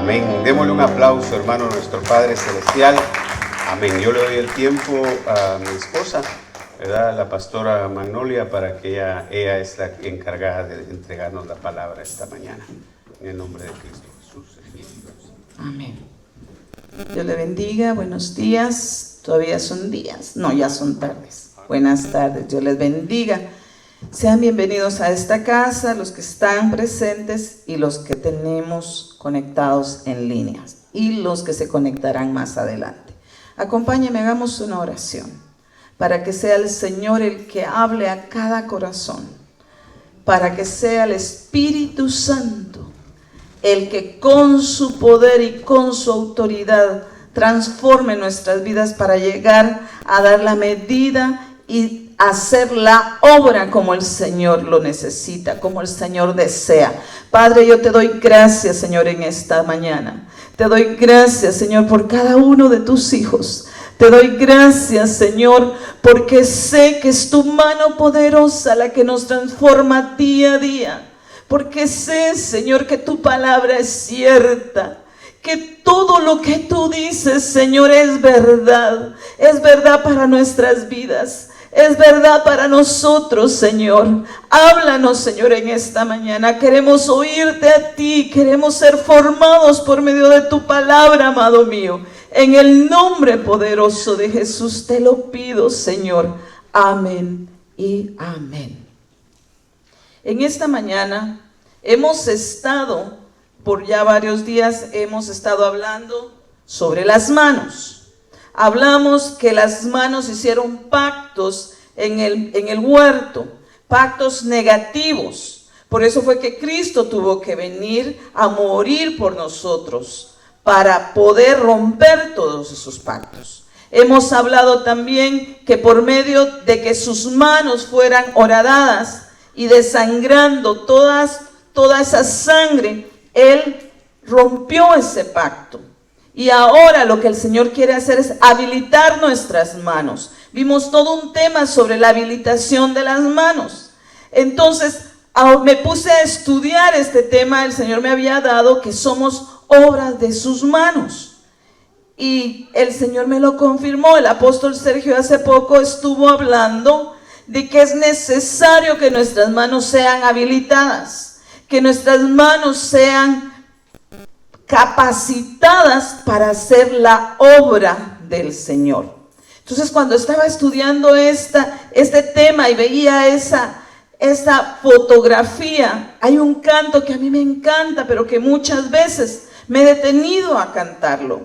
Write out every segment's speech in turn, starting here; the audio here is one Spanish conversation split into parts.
Amén. Démosle un aplauso, hermano, a nuestro Padre Celestial. Amén. Yo le doy el tiempo a mi esposa, ¿verdad? La pastora Magnolia, para que ella es la encargada de entregarnos la palabra esta mañana. En el nombre de Cristo Jesús. Amén. Dios le bendiga, buenos días. Todavía son días, no, ya son tardes. Buenas tardes, Dios les bendiga. Sean bienvenidos a esta casa, los que están presentes y los que tenemos conectados en línea y los que se conectarán más adelante. Acompáñenme, hagamos una oración para que sea el Señor el que hable a cada corazón, para que sea el Espíritu Santo el que con su poder y con su autoridad transforme nuestras vidas para llegar a dar la medida y hacer la obra como el Señor lo necesita, como el Señor desea. Padre, yo te doy gracias, Señor, en esta mañana. Te doy gracias, Señor, por cada uno de tus hijos. Te doy gracias, Señor, porque sé que es tu mano poderosa la que nos transforma día a día. Porque sé, Señor, que tu palabra es cierta, que todo lo que tú dices, Señor, es verdad para nuestras vidas, es verdad para nosotros, Señor. Háblanos, Señor, en esta mañana. Queremos oírte a ti, queremos ser formados por medio de tu palabra, amado mío. En el nombre poderoso de Jesús te lo pido, Señor. Amén y amén. En esta mañana hemos estado, por ya varios días, hemos estado hablando sobre las manos. Hablamos que las manos hicieron pactos en el huerto, pactos negativos. Por eso fue que Cristo tuvo que venir a morir por nosotros, para poder romper todos esos pactos. Hemos hablado también que por medio de que sus manos fueran horadadas y desangrando toda esa sangre, Él rompió ese pacto. Y ahora lo que el Señor quiere hacer es habilitar nuestras manos. Vimos todo un tema sobre la habilitación de las manos. Entonces me puse a estudiar este tema. El Señor me había dado que somos obras de sus manos. Y el Señor me lo confirmó. El apóstol Sergio hace poco estuvo hablando de que es necesario que nuestras manos sean habilitadas, que nuestras manos sean capacitadas para hacer la obra del Señor. Entonces, cuando estaba estudiando este tema y veía esa fotografía, hay un canto que a mí me encanta, pero que muchas veces me he detenido a cantarlo,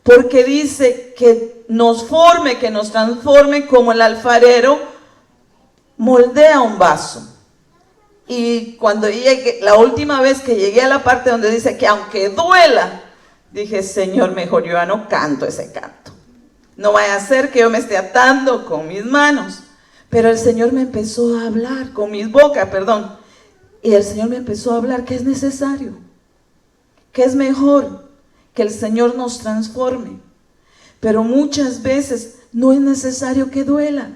porque dice que nos forme, que nos transforme como el alfarero moldea un vaso. Y cuando llegué, la última vez que llegué a la parte donde dice que aunque duela, dije, Señor, mejor yo ya no canto ese canto. No vaya a ser que yo me esté atando con mis manos. Pero el Señor me empezó a hablar, con mis bocas, perdón. Y el Señor me empezó a hablar que es necesario, que es mejor que el Señor nos transforme. Pero muchas veces no es necesario que duela.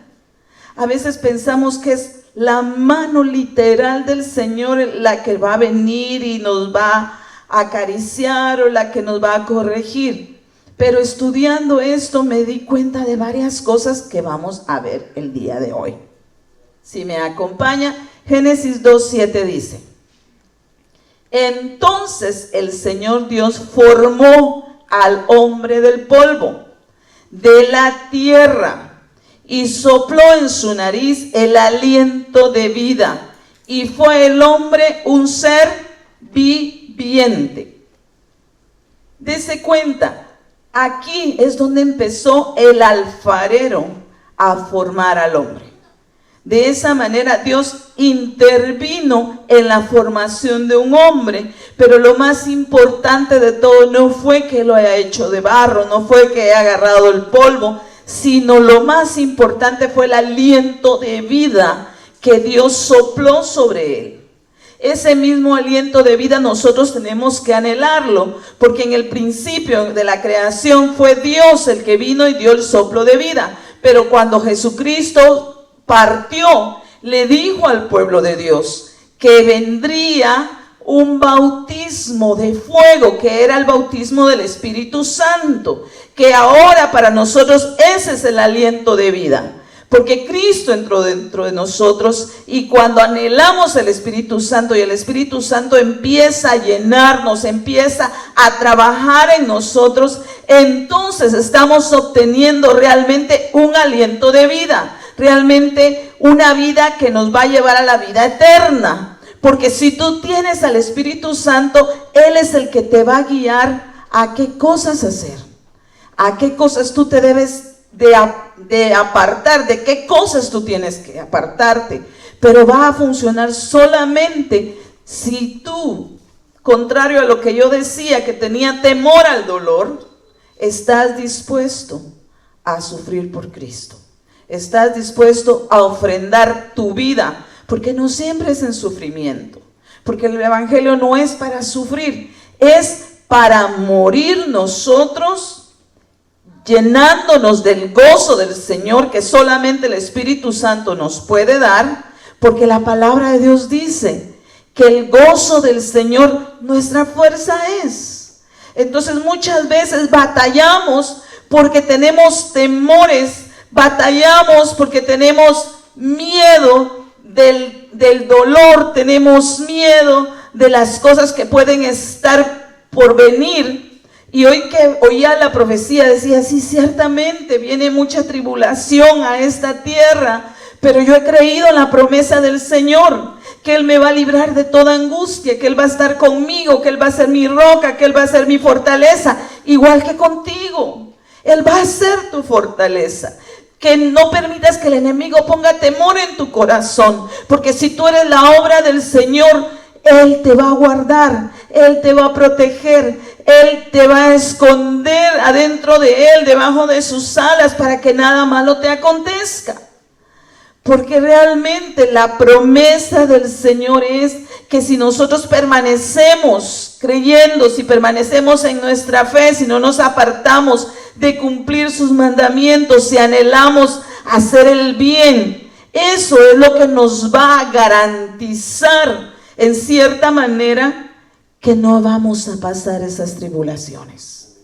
A veces pensamos que es la mano literal del Señor la que va a venir y nos va a acariciar o la que nos va a corregir. Pero estudiando esto me di cuenta de varias cosas que vamos a ver el día de hoy. Si me acompaña, Génesis 2:7 dice: entonces el Señor Dios formó al hombre del polvo de la tierra y sopló en su nariz el aliento de vida, y fue el hombre un ser viviente. Dese cuenta, aquí es donde empezó el alfarero a formar al hombre. De esa manera Dios intervino en la formación de un hombre, pero lo más importante de todo no fue que lo haya hecho de barro, no fue que haya agarrado el polvo, sino lo más importante fue el aliento de vida que Dios sopló sobre él. Ese mismo aliento de vida nosotros tenemos que anhelarlo, porque en el principio de la creación fue Dios el que vino y dio el soplo de vida. Pero cuando Jesucristo partió, le dijo al pueblo de Dios que vendría un bautismo de fuego, que era el bautismo del Espíritu Santo, que ahora para nosotros ese es el aliento de vida. Porque Cristo entró dentro de nosotros, y cuando anhelamos el Espíritu Santo y el Espíritu Santo empieza a llenarnos, empieza a trabajar en nosotros, entonces estamos obteniendo realmente un aliento de vida, realmente una vida que nos va a llevar a la vida eterna. Porque si tú tienes al Espíritu Santo, Él es el que te va a guiar a qué cosas hacer, a qué cosas tú te debes de apartar, de qué cosas tú tienes que apartarte. Pero va a funcionar solamente si tú, contrario a lo que yo decía, que tenía temor al dolor, estás dispuesto a sufrir por Cristo. Estás dispuesto a ofrendar tu vida, porque no siempre es en sufrimiento, porque el evangelio no es para sufrir, es para morir nosotros, llenándonos del gozo del Señor que solamente el Espíritu Santo nos puede dar, porque la palabra de Dios dice que el gozo del Señor nuestra fuerza es. Entonces muchas veces batallamos porque tenemos temores, batallamos porque tenemos miedo del dolor, tenemos miedo de las cosas que pueden estar por venir. Y hoy que oía la profecía decía, sí, ciertamente viene mucha tribulación a esta tierra, pero yo he creído en la promesa del Señor, que Él me va a librar de toda angustia, que Él va a estar conmigo, que Él va a ser mi roca, que Él va a ser mi fortaleza, igual que contigo. Él va a ser tu fortaleza. Que no permitas que el enemigo ponga temor en tu corazón, porque si tú eres la obra del Señor, Él te va a guardar, Él te va a proteger, Él te va a esconder adentro de Él, debajo de sus alas, para que nada malo te acontezca. Porque realmente la promesa del Señor es que si nosotros permanecemos creyendo, si permanecemos en nuestra fe, si no nos apartamos de cumplir sus mandamientos, si anhelamos hacer el bien, eso es lo que nos va a garantizar en cierta manera que no vamos a pasar esas tribulaciones,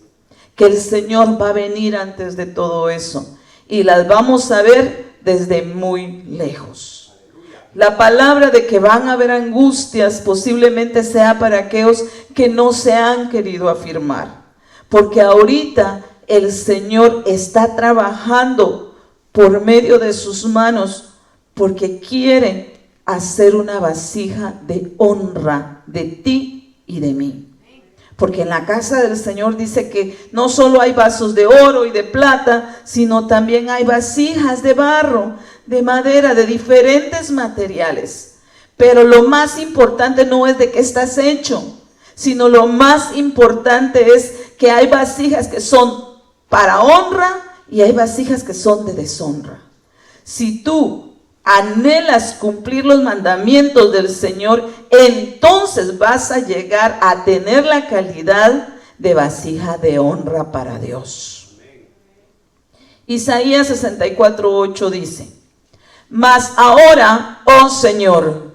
que el Señor va a venir antes de todo eso y las vamos a ver desde muy lejos. La palabra de que van a haber angustias posiblemente sea para aquellos que no se han querido afirmar, porque ahorita el Señor está trabajando por medio de sus manos, porque quiere hacer una vasija de honra de ti y de mí. Porque en la casa del Señor dice que no solo hay vasos de oro y de plata, sino también hay vasijas de barro, de madera, de diferentes materiales. Pero lo más importante no es de qué estás hecho, sino lo más importante es que hay vasijas que son para honra y hay vasijas que son de deshonra. Si tú anhelas cumplir los mandamientos del Señor, entonces vas a llegar a tener la calidad de vasija de honra para Dios. Isaías 64:8 dice: mas ahora, oh Señor,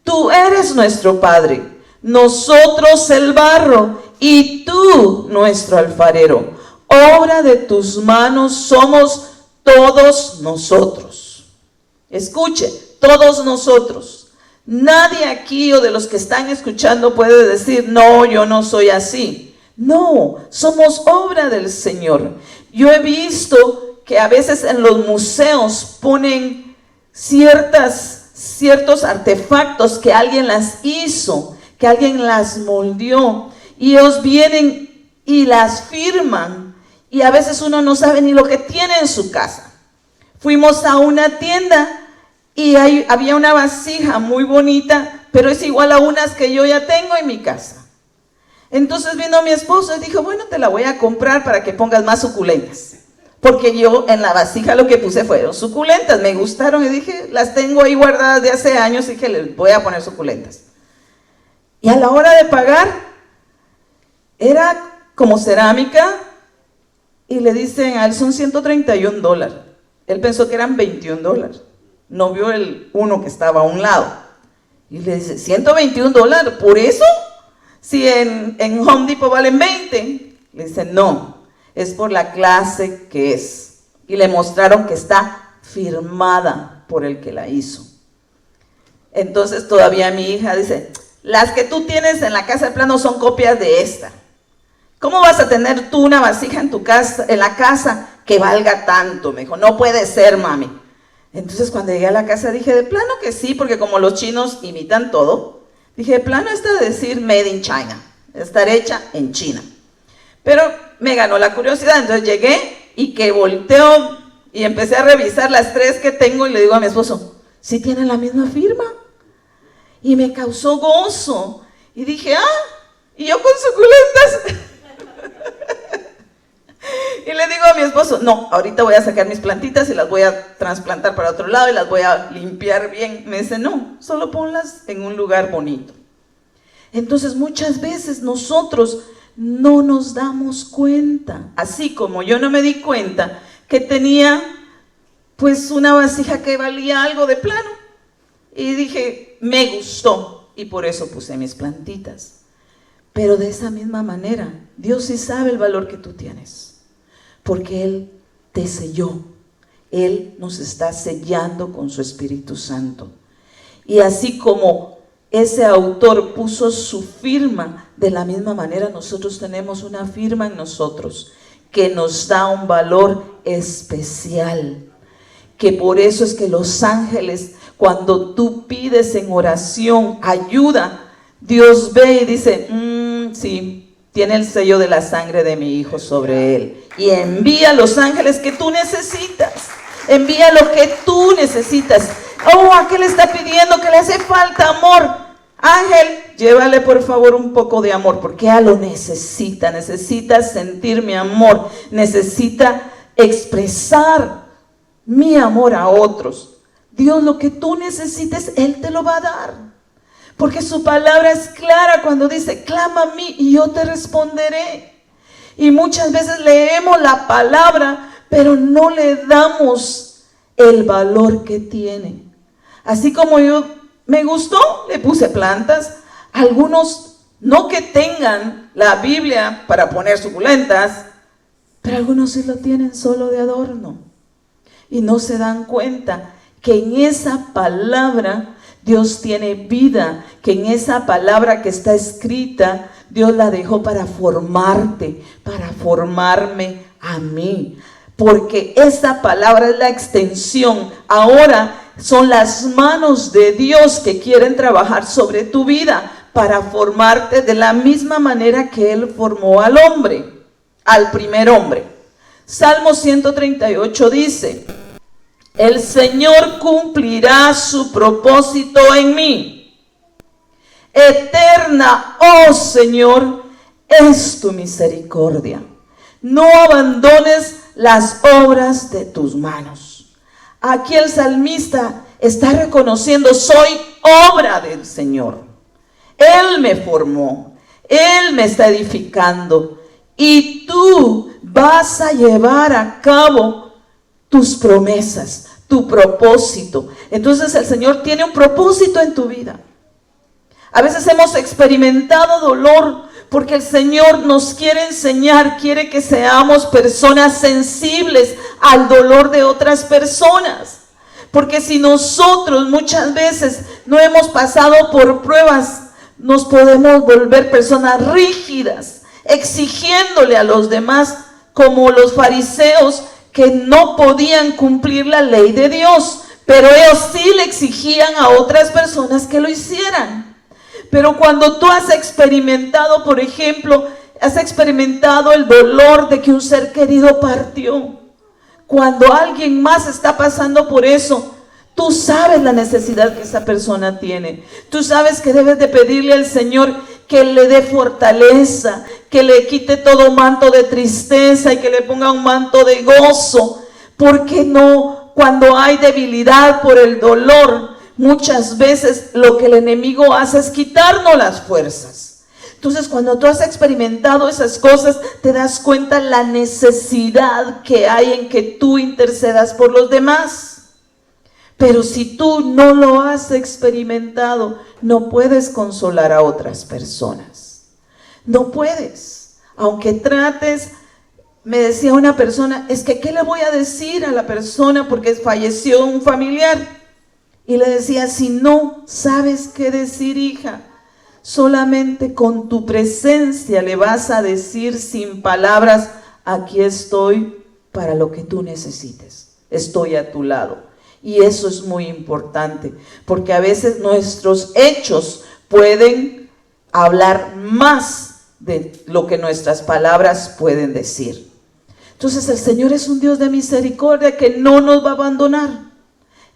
tú eres nuestro Padre, nosotros el barro y tú nuestro alfarero, obra de tus manos somos todos nosotros. Escuche, todos nosotros. Nadie aquí o de los que están escuchando puede decir, no, yo no soy así. No, somos obra del Señor. Yo he visto que a veces en los museos ponen ciertos artefactos que alguien las hizo, que alguien las moldeó, y ellos vienen y las firman, y a veces uno no sabe ni lo que tiene en su casa. Fuimos a una tienda y había una vasija muy bonita, pero es igual a unas que yo ya tengo en mi casa. Entonces vino mi esposo y dijo, bueno, te la voy a comprar para que pongas más suculentas. Porque yo en la vasija lo que puse fueron suculentas, me gustaron y dije, las tengo ahí guardadas de hace años y que les voy a poner suculentas. Y a la hora de pagar, era como cerámica y le dicen a él, son $131. Él pensó que eran $21. No vio el uno que estaba a un lado. Y le dice, $121, ¿por eso? Si en Home Depot valen 20. Le dice, no, es por la clase que es. Y le mostraron que está firmada por el que la hizo. Entonces todavía mi hija dice, las que tú tienes en la casa de plano son copias de esta. ¿Cómo vas a tener tú una vasija en tu casa, en la casa que valga tanto? Me dijo, no puede ser, mami. Entonces cuando llegué a la casa dije, de plano que sí, porque como los chinos imitan todo, dije, de plano está de decir made in China, estar hecha en China. Pero me ganó la curiosidad, entonces llegué y que volteo y empecé a revisar las 3 que tengo y le digo a mi esposo, ¿sí tienen la misma firma? Y me causó gozo y dije, y yo con suculentas. Y le digo a mi esposo, no, ahorita voy a sacar mis plantitas y las voy a trasplantar para otro lado y las voy a limpiar bien. Me dice, no, solo ponlas en un lugar bonito. Entonces muchas veces nosotros no nos damos cuenta, así como yo no me di cuenta que tenía pues una vasija que valía algo de plano. Y dije, me gustó y por eso puse mis plantitas. Pero de esa misma manera, Dios sí sabe el valor que tú tienes. Porque Él te selló, Él nos está sellando con su Espíritu Santo. Y así como ese autor puso su firma, de la misma manera nosotros tenemos una firma en nosotros que nos da un valor especial. Que por eso es que los ángeles, cuando tú pides en oración ayuda, Dios ve y dice, sí, tiene el sello de la sangre de mi hijo sobre él. Y envía los ángeles que tú necesitas. Envía lo que tú necesitas. Aquel está pidiendo que le hace falta amor. Ángel, llévale por favor un poco de amor, porque ella lo necesita. Necesita sentir mi amor. Necesita expresar mi amor a otros. Dios, lo que tú necesites, Él te lo va a dar. Porque su palabra es clara cuando dice, clama a mí y yo te responderé. Y muchas veces leemos la palabra, pero no le damos el valor que tiene. Así como yo me gustó, le puse plantas. Algunos no que tengan la Biblia para poner suculentas, pero algunos sí lo tienen solo de adorno. Y no se dan cuenta que en esa palabra Dios tiene vida, que en esa palabra que está escrita, Dios la dejó para formarte, para formarme a mí. Porque esa palabra es la extensión. Ahora son las manos de Dios que quieren trabajar sobre tu vida para formarte de la misma manera que Él formó al hombre, al primer hombre. Salmo 138 dice, el Señor cumplirá su propósito en mí. Eterna, oh Señor, es tu misericordia. No abandones las obras de tus manos. Aquí el salmista está reconociendo, soy obra del Señor. Él me formó, Él me está edificando y tú vas a llevar a cabo tus promesas, tu propósito. Entonces el Señor tiene un propósito en tu vida. A veces hemos experimentado dolor porque el Señor nos quiere enseñar, quiere que seamos personas sensibles al dolor de otras personas. Porque si nosotros muchas veces no hemos pasado por pruebas, nos podemos volver personas rígidas, exigiéndole a los demás, como los fariseos que no podían cumplir la ley de Dios, pero ellos sí le exigían a otras personas que lo hicieran. Pero cuando tú has experimentado, por ejemplo, has experimentado el dolor de que un ser querido partió, cuando alguien más está pasando por eso, tú sabes la necesidad que esa persona tiene. Tú sabes que debes de pedirle al Señor que le dé fortaleza, que le quite todo manto de tristeza y que le ponga un manto de gozo. Porque no, cuando hay debilidad por el dolor, muchas veces lo que el enemigo hace es quitarnos las fuerzas. Entonces, cuando tú has experimentado esas cosas, te das cuenta la necesidad que hay en que tú intercedas por los demás. Pero si tú no lo has experimentado, no puedes consolar a otras personas. No puedes. Aunque trates, me decía una persona, es que ¿qué le voy a decir a la persona porque falleció un familiar? Y le decía, si no sabes qué decir, hija, solamente con tu presencia le vas a decir sin palabras, aquí estoy para lo que tú necesites, estoy a tu lado. Y eso es muy importante, porque a veces nuestros hechos pueden hablar más de lo que nuestras palabras pueden decir. Entonces el Señor es un Dios de misericordia que no nos va a abandonar.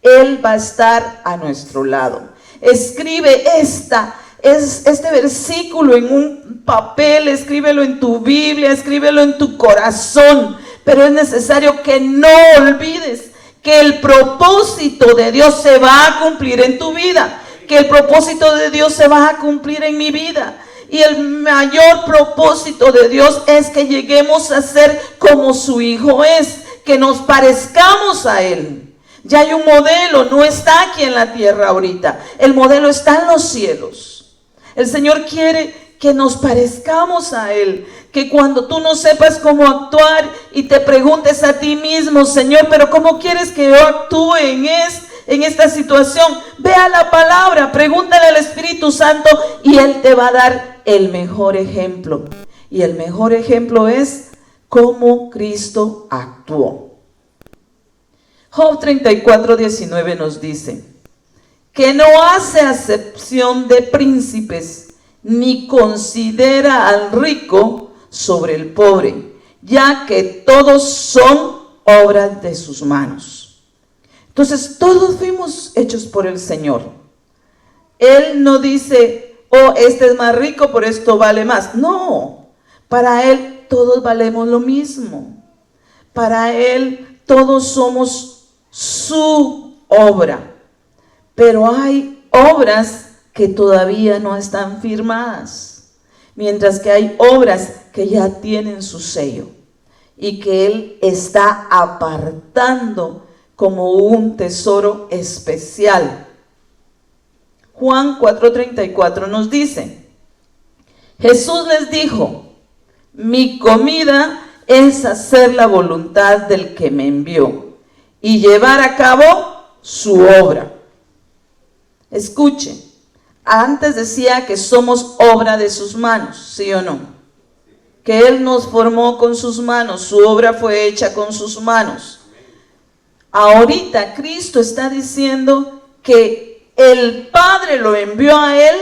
Él va a estar a nuestro lado. Escribe este versículo en un papel, escríbelo en tu Biblia, escríbelo en tu corazón, pero es necesario que no olvides que el propósito de Dios se va a cumplir en tu vida, que el propósito de Dios se va a cumplir en mi vida. Y el mayor propósito de Dios es que lleguemos a ser como su Hijo es, que nos parezcamos a Él. Ya hay un modelo, no está aquí en la tierra ahorita, el modelo está en los cielos. El Señor quiere que nos parezcamos a Él, que cuando tú no sepas cómo actuar y te preguntes a ti mismo, Señor, pero ¿cómo quieres que yo actúe en esta situación? Ve a la palabra, pregúntale al Espíritu Santo y Él te va a dar el mejor ejemplo. Y el mejor ejemplo es cómo Cristo actuó. Job 34:19 nos dice que no hace acepción de príncipes, ni considera al rico sobre el pobre, ya que todos son obras de sus manos. Entonces todos fuimos hechos por el Señor. Él no dice, oh, este es más rico, por esto vale más. No, para Él todos valemos lo mismo. Para Él todos somos su obra. Pero hay obras que todavía no están firmadas, mientras que hay obras que ya tienen su sello y que Él está apartando como un tesoro especial. Juan 4:34 nos dice, Jesús les dijo, mi comida es hacer la voluntad del que me envió y llevar a cabo su obra. Escuche, antes decía que somos obra de sus manos, ¿sí o no? Que Él nos formó con sus manos, su obra fue hecha con sus manos. Ahorita Cristo está diciendo que el Padre lo envió a Él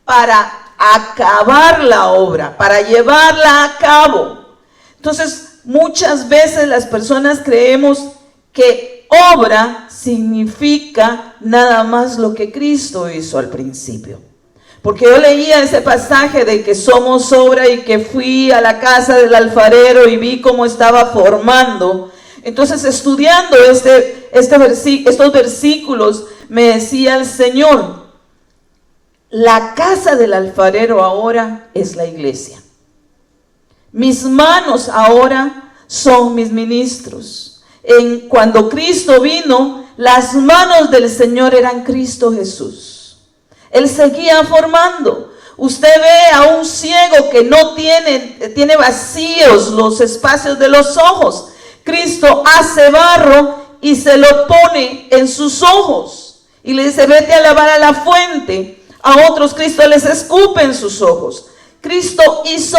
para acabar la obra, para llevarla a cabo. Entonces, muchas veces las personas creemos que obra significa nada más lo que Cristo hizo al principio. Porque yo leía ese pasaje de que somos obra y que fui a la casa del alfarero y vi cómo estaba formando. Entonces, estudiando estos versículos, me decía el Señor, la casa del alfarero ahora es la iglesia. Mis manos ahora son mis ministros. Cuando Cristo vino, las manos del Señor eran Cristo Jesús. Él seguía formando. Usted ve a un ciego que no tiene vacíos los espacios de los ojos. Cristo hace barro y se lo pone en sus ojos. Y le dice, vete a lavar a la fuente. A otros Cristo les escupe en sus ojos. Cristo hizo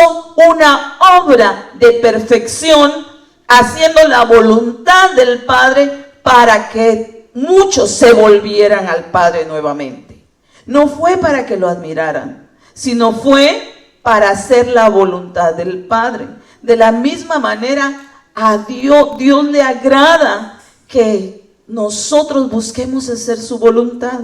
una obra de perfección, haciendo la voluntad del Padre para que muchos se volvieran al Padre nuevamente. No fue para que lo admiraran, sino fue para hacer la voluntad del Padre. De la misma manera, a Dios le agrada que nosotros busquemos hacer su voluntad.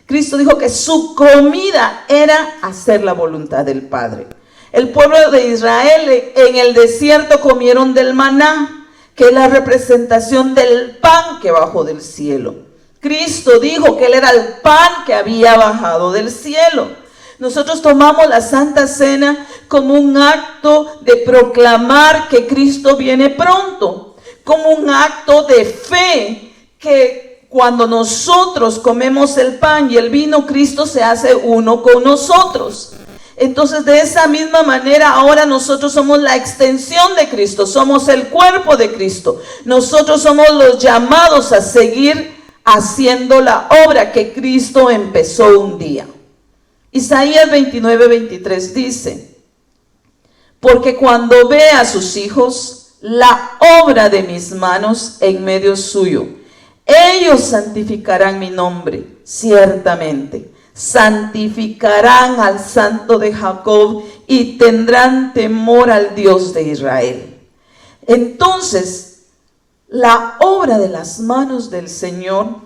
Cristo dijo que su comida era hacer la voluntad del Padre. El pueblo de Israel en el desierto comieron del maná, que es la representación del pan que bajó del cielo. Cristo dijo que Él era el pan que había bajado del cielo. Nosotros tomamos la Santa Cena como un acto de proclamar que Cristo viene pronto, como un acto de fe que cuando nosotros comemos el pan y el vino, Cristo se hace uno con nosotros. Entonces, de esa misma manera, ahora nosotros somos la extensión de Cristo, somos el cuerpo de Cristo. Nosotros somos los llamados a seguir haciendo la obra que Cristo empezó un día. Isaías 29:23 dice: porque cuando ve a sus hijos la obra de mis manos en medio suyo, ellos santificarán mi nombre, ciertamente. Santificarán al Santo de Jacob y tendrán temor al Dios de Israel. Entonces, la obra de las manos del Señor,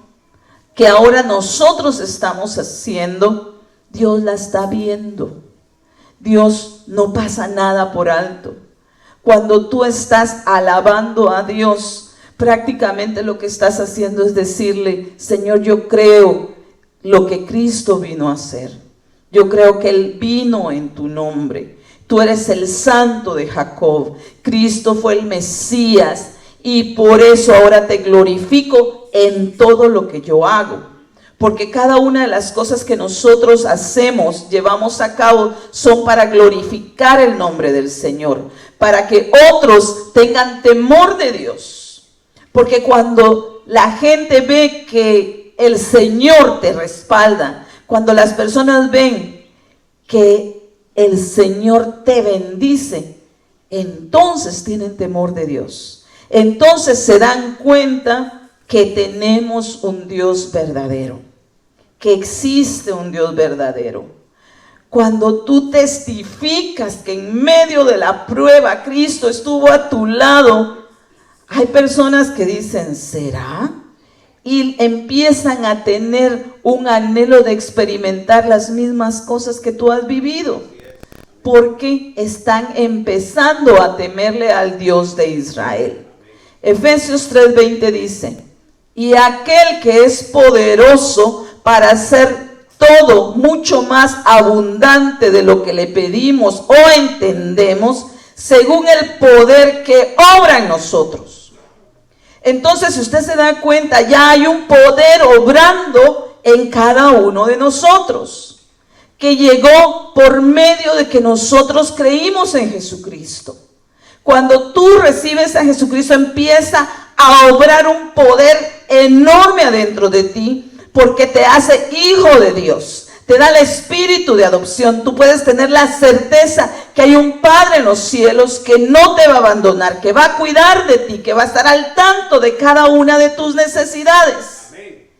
que ahora nosotros estamos haciendo, Dios la está viendo. Dios no pasa nada por alto. Cuando tú estás alabando a Dios, prácticamente lo que estás haciendo es decirle: Señor, yo creo lo que Cristo vino a hacer. Yo creo que Él vino en tu nombre. Tú eres el Santo de Jacob. Cristo fue el Mesías y por eso ahora te glorifico en todo lo que yo hago. Porque cada una de las cosas que nosotros hacemos, llevamos a cabo, son para glorificar el nombre del Señor, para que otros tengan temor de Dios. Porque cuando la gente ve que el Señor te respalda, cuando las personas ven que el Señor te bendice, entonces tienen temor de Dios. Entonces se dan cuenta que tenemos un Dios verdadero, que existe un Dios verdadero. Cuando tú testificas que en medio de la prueba Cristo estuvo a tu lado, hay personas que dicen: ¿será? Y empiezan a tener un anhelo de experimentar las mismas cosas que tú has vivido, porque están empezando a temerle al Dios de Israel. Efesios 3:20 dice: y aquel que es poderoso para hacer todo mucho más abundante de lo que le pedimos o entendemos, según el poder que obra en nosotros. Entonces, si usted se da cuenta, ya hay un poder obrando en cada uno de nosotros, que llegó por medio de que nosotros creímos en Jesucristo. Cuando tú recibes a Jesucristo, empieza a obrar un poder enorme adentro de ti, porque te hace hijo de Dios. Te da el espíritu de adopción. Tú puedes tener la certeza que hay un Padre en los cielos que no te va a abandonar, que va a cuidar de ti, que va a estar al tanto de cada una de tus necesidades. Amén.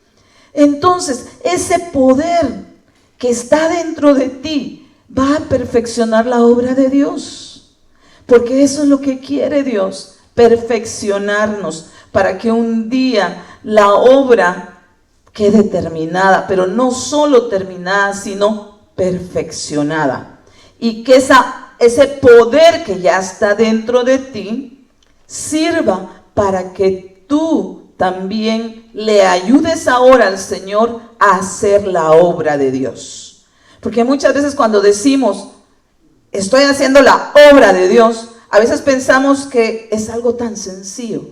Entonces, ese poder que está dentro de ti va a perfeccionar la obra de Dios, porque eso es lo que quiere Dios, perfeccionarnos, para que un día la obra quede terminada, pero no solo terminada, sino perfeccionada. Y que ese poder que ya está dentro de ti sirva para que tú también le ayudes ahora al Señor a hacer la obra de Dios. Porque muchas veces cuando decimos: estoy haciendo la obra de Dios, a veces pensamos que es algo tan sencillo,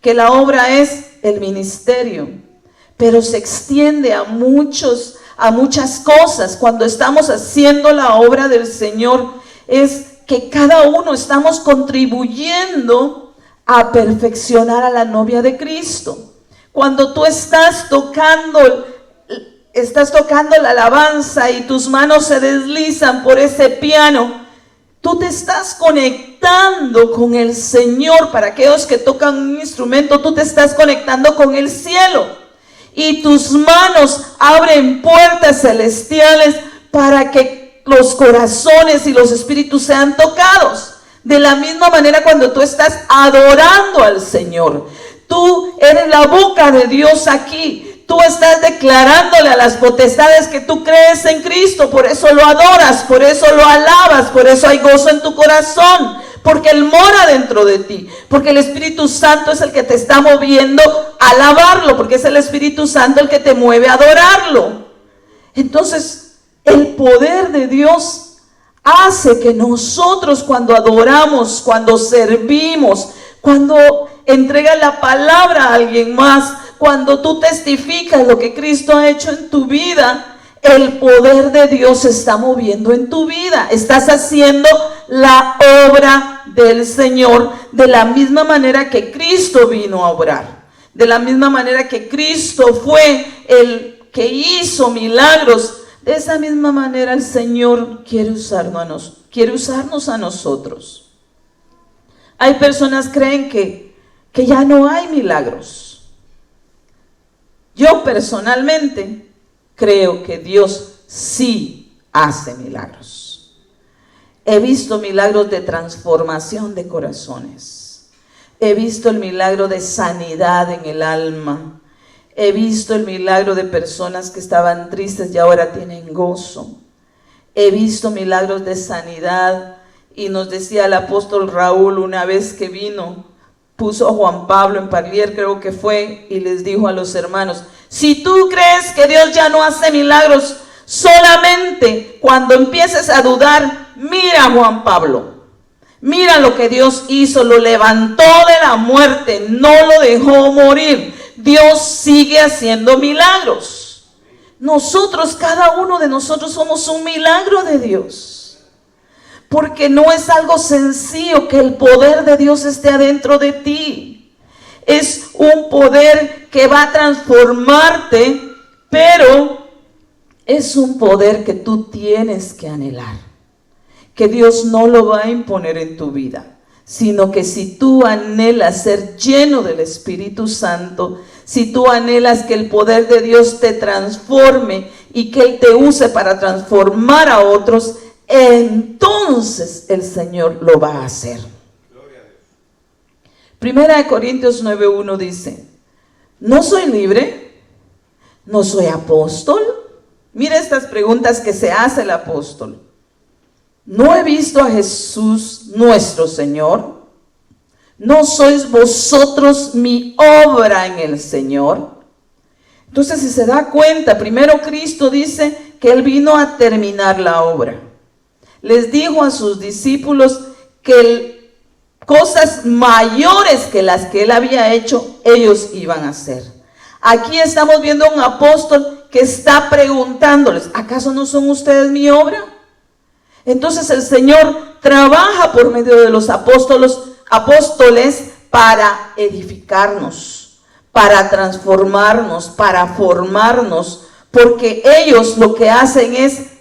que la obra es el ministerio, pero se extiende a muchas cosas. Cuando estamos haciendo la obra del Señor, es que cada uno estamos contribuyendo a perfeccionar a la novia de Cristo. Cuando tú estás tocando la alabanza y tus manos se deslizan por ese piano, tú te estás conectando con el Señor. Para aquellos que tocan un instrumento, tú te estás conectando con el cielo. Y tus manos abren puertas celestiales para que los corazones y los espíritus sean tocados. De la misma manera, cuando tú estás adorando al Señor, tú eres la boca de Dios aquí. Tú estás declarándole a las potestades que tú crees en Cristo. Por eso lo adoras, por eso lo alabas, por eso hay gozo en tu corazón. Porque Él mora dentro de ti, porque el Espíritu Santo es el que te está moviendo a alabarlo, porque es el Espíritu Santo el que te mueve a adorarlo. Entonces, el poder de Dios hace que nosotros, cuando adoramos, cuando servimos, cuando entregas la palabra a alguien más, Cuando tú testificas lo que Cristo ha hecho en tu vida, el poder de Dios se está moviendo en tu vida. Estás haciendo la obra del Señor de la misma manera que Cristo vino a obrar. De la misma manera que Cristo fue el que hizo milagros. De esa misma manera el Señor quiere usarnos a nosotros. Hay personas que creen que ya no hay milagros. Yo personalmente creo que Dios sí hace milagros. He visto milagros de transformación de corazones. He visto el milagro de sanidad en el alma. He visto el milagro de personas que estaban tristes y ahora tienen gozo. He visto milagros de sanidad. Y nos decía el apóstol Raúl una vez que vino, puso a Juan Pablo en Parlier, creo que fue, y les dijo a los hermanos: si tú crees que Dios ya no hace milagros, solamente cuando empieces a dudar, mira a Juan Pablo. Mira lo que Dios hizo, lo levantó de la muerte, no lo dejó morir. Dios sigue haciendo milagros. Nosotros, cada uno de nosotros somos un milagro de Dios. Porque no es algo sencillo que el poder de Dios esté adentro de ti. Es un poder que va a transformarte, pero es un poder que tú tienes que anhelar. Que Dios no lo va a imponer en tu vida, sino que si tú anhelas ser lleno del Espíritu Santo, si tú anhelas que el poder de Dios te transforme y que Él te use para transformar a otros, entonces el Señor lo va a hacer. Primera de Corintios 9:1 dice: ¿no soy libre? ¿No soy apóstol? Mira estas preguntas que se hace el apóstol. ¿No he visto a Jesús nuestro Señor? ¿No sois vosotros mi obra en el Señor? Entonces, si se da cuenta, primero Cristo dice que Él vino a terminar la obra. Les dijo a sus discípulos que cosas mayores que las que Él había hecho, ellos iban a hacer. Aquí estamos viendo a un apóstol que está preguntándoles: ¿acaso no son ustedes mi obra? Entonces el Señor trabaja por medio de los apóstoles para edificarnos, para transformarnos, para formarnos, porque ellos lo que hacen es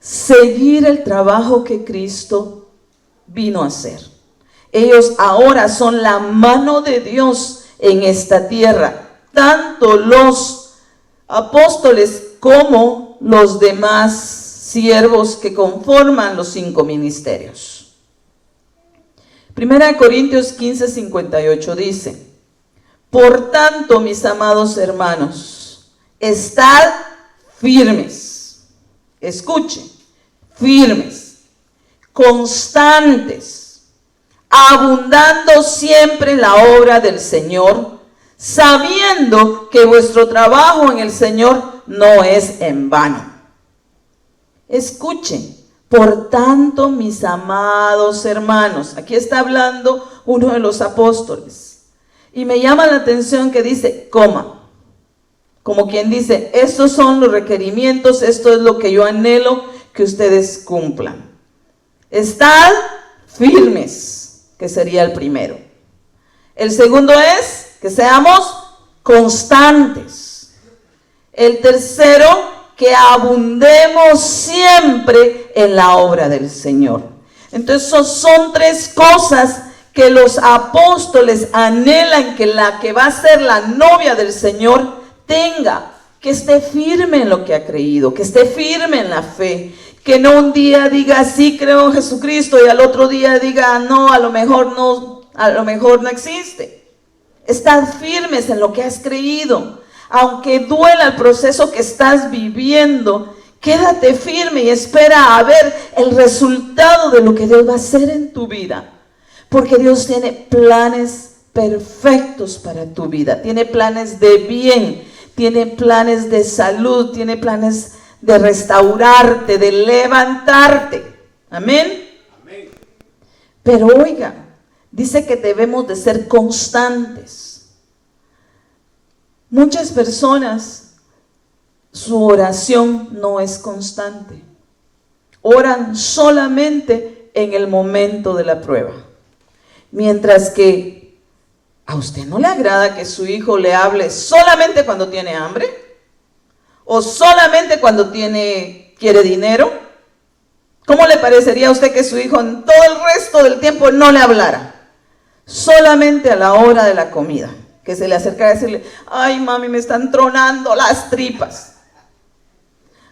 seguir el trabajo que Cristo vino a hacer. Ellos ahora son la mano de Dios en esta tierra, tanto los apóstoles como los demás siervos que conforman los 5 ministerios. Primera de Corintios 15:58 dice: por tanto, mis amados hermanos, estad firmes. Escuchen, firmes, constantes, abundando siempre en la obra del Señor, sabiendo que vuestro trabajo en el Señor no es en vano. Escuchen, por tanto, mis amados hermanos. Aquí está hablando uno de los apóstoles. Y me llama la atención que dice, coma. Como quien dice, estos son los requerimientos, esto es lo que yo anhelo que ustedes cumplan. Estad firmes, que sería el primero. El segundo es que seamos constantes. El tercero, que abundemos siempre en la obra del Señor. Entonces son 3 cosas que los apóstoles anhelan que la que va a ser la novia del Señor tenga, que esté firme en lo que ha creído, que esté firme en la fe, que no un día diga sí creo en Jesucristo y al otro día diga no, a lo mejor no existe. Estad firmes en lo que has creído. Aunque duela el proceso que estás viviendo, quédate firme y espera a ver el resultado de lo que Dios va a hacer en tu vida. Porque Dios tiene planes perfectos para tu vida. Tiene planes de bien, tiene planes de salud, tiene planes de restaurarte, de levantarte. Amén. Amén. Pero oiga, dice que debemos de ser constantes. Muchas personas, su oración no es constante. Oran solamente en el momento de la prueba. Mientras que a usted no le agrada que su hijo le hable solamente cuando tiene hambre o solamente cuando quiere dinero. ¿Cómo le parecería a usted que su hijo en todo el resto del tiempo no le hablara? Solamente a la hora de la comida, que se le acercara a decirle: ay mami, me están tronando las tripas.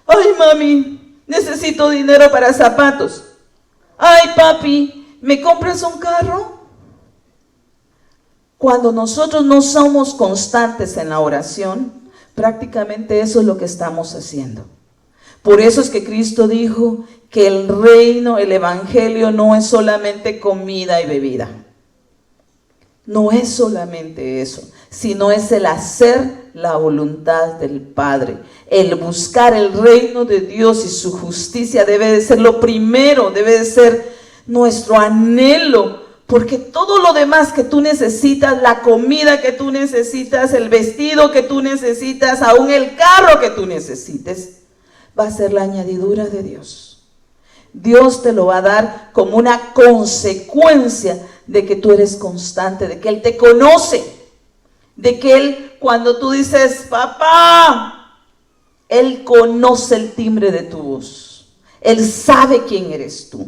Ay mami, necesito dinero para zapatos. Ay papi, ¿me compras un carro? Cuando nosotros no somos constantes en la oración, prácticamente eso es lo que estamos haciendo. Por eso es que Cristo dijo que el reino, el evangelio no es solamente comida y bebida. No es solamente eso, sino es el hacer la voluntad del Padre. El buscar el reino de Dios y su justicia debe de ser lo primero, debe de ser nuestro anhelo. Porque todo lo demás que tú necesitas, la comida que tú necesitas, el vestido que tú necesitas, aún el carro que tú necesites, va a ser la añadidura de Dios. Dios te lo va a dar como una consecuencia de que tú eres constante, de que Él te conoce, de que Él, cuando tú dices papá, Él conoce el timbre de tu voz. Él sabe quién eres tú.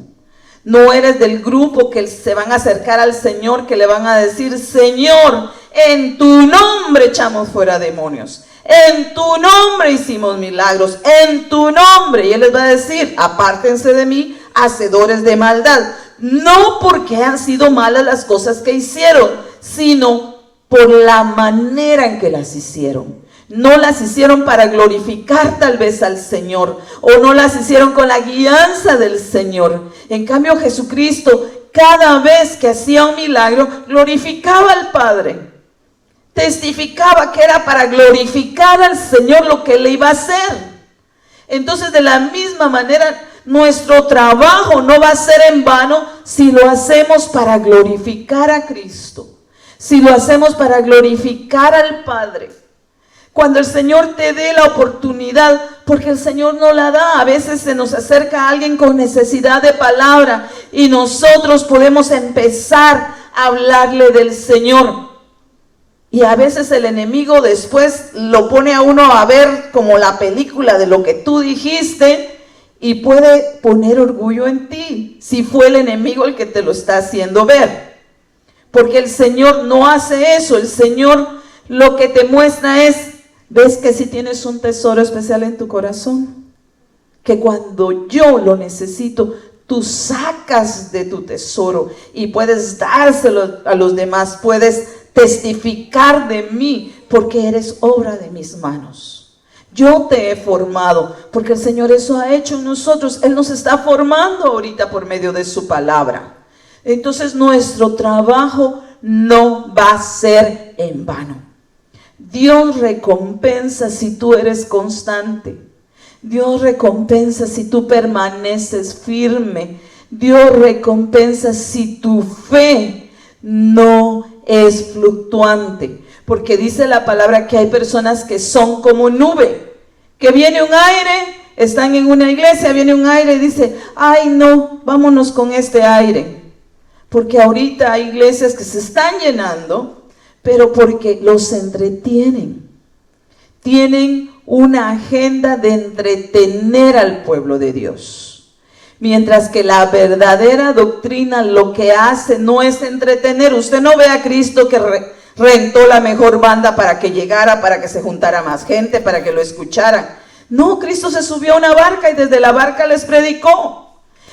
No eres del grupo que se van a acercar al Señor, que le van a decir: Señor, en tu nombre echamos fuera demonios, en tu nombre hicimos milagros, en tu nombre. Y Él les va a decir: apártense de mí, hacedores de maldad. No porque han sido malas las cosas que hicieron, sino por la manera en que las hicieron. No las hicieron para glorificar tal vez al Señor, o no las hicieron con la guianza del Señor. En cambio, Jesucristo, cada vez que hacía un milagro, glorificaba al Padre. Testificaba que era para glorificar al Señor lo que Él iba a hacer. Entonces, de la misma manera, nuestro trabajo no va a ser en vano si lo hacemos para glorificar a Cristo, si lo hacemos para glorificar al Padre. Cuando el Señor te dé la oportunidad, porque el Señor no la da, a veces se nos acerca alguien con necesidad de palabra y nosotros podemos empezar a hablarle del Señor. Y a veces el enemigo después lo pone a uno a ver como la película de lo que tú dijiste y puede poner orgullo en ti, si fue el enemigo el que te lo está haciendo ver. Porque el Señor no hace eso. El Señor lo que te muestra es: ¿ves que si tienes un tesoro especial en tu corazón? Que cuando yo lo necesito, tú sacas de tu tesoro y puedes dárselo a los demás, puedes testificar de mí, porque eres obra de mis manos. Yo te he formado, porque el Señor eso ha hecho en nosotros. Él nos está formando ahorita por medio de su palabra. Entonces nuestro trabajo no va a ser en vano. Dios recompensa si tú eres constante. Dios recompensa si tú permaneces firme. Dios recompensa si tu fe no es fluctuante. Porque dice la palabra que hay personas que son como nube, que viene un aire, están en una iglesia, viene un aire y dice: ay no, vámonos con este aire. Porque ahorita hay iglesias que se están llenando, pero porque los entretienen. Tienen una agenda de entretener al pueblo de Dios. Mientras que la verdadera doctrina lo que hace no es entretener. Usted no ve a Cristo que rentó la mejor banda para que llegara, para que se juntara más gente, para que lo escucharan. No, Cristo se subió a una barca y desde la barca les predicó.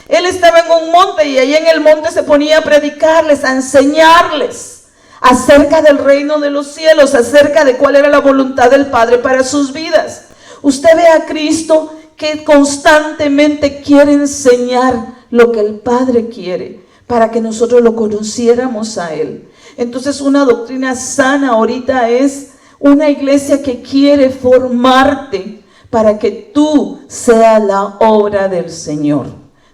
Él estaba en un monte y ahí en el monte se ponía a predicarles, a enseñarles acerca del reino de los cielos, acerca de cuál era la voluntad del Padre para sus vidas. Usted ve a Cristo que constantemente quiere enseñar lo que el Padre quiere para que nosotros lo conociéramos a Él. Entonces una doctrina sana ahorita es una iglesia que quiere formarte para que tú seas la obra del Señor,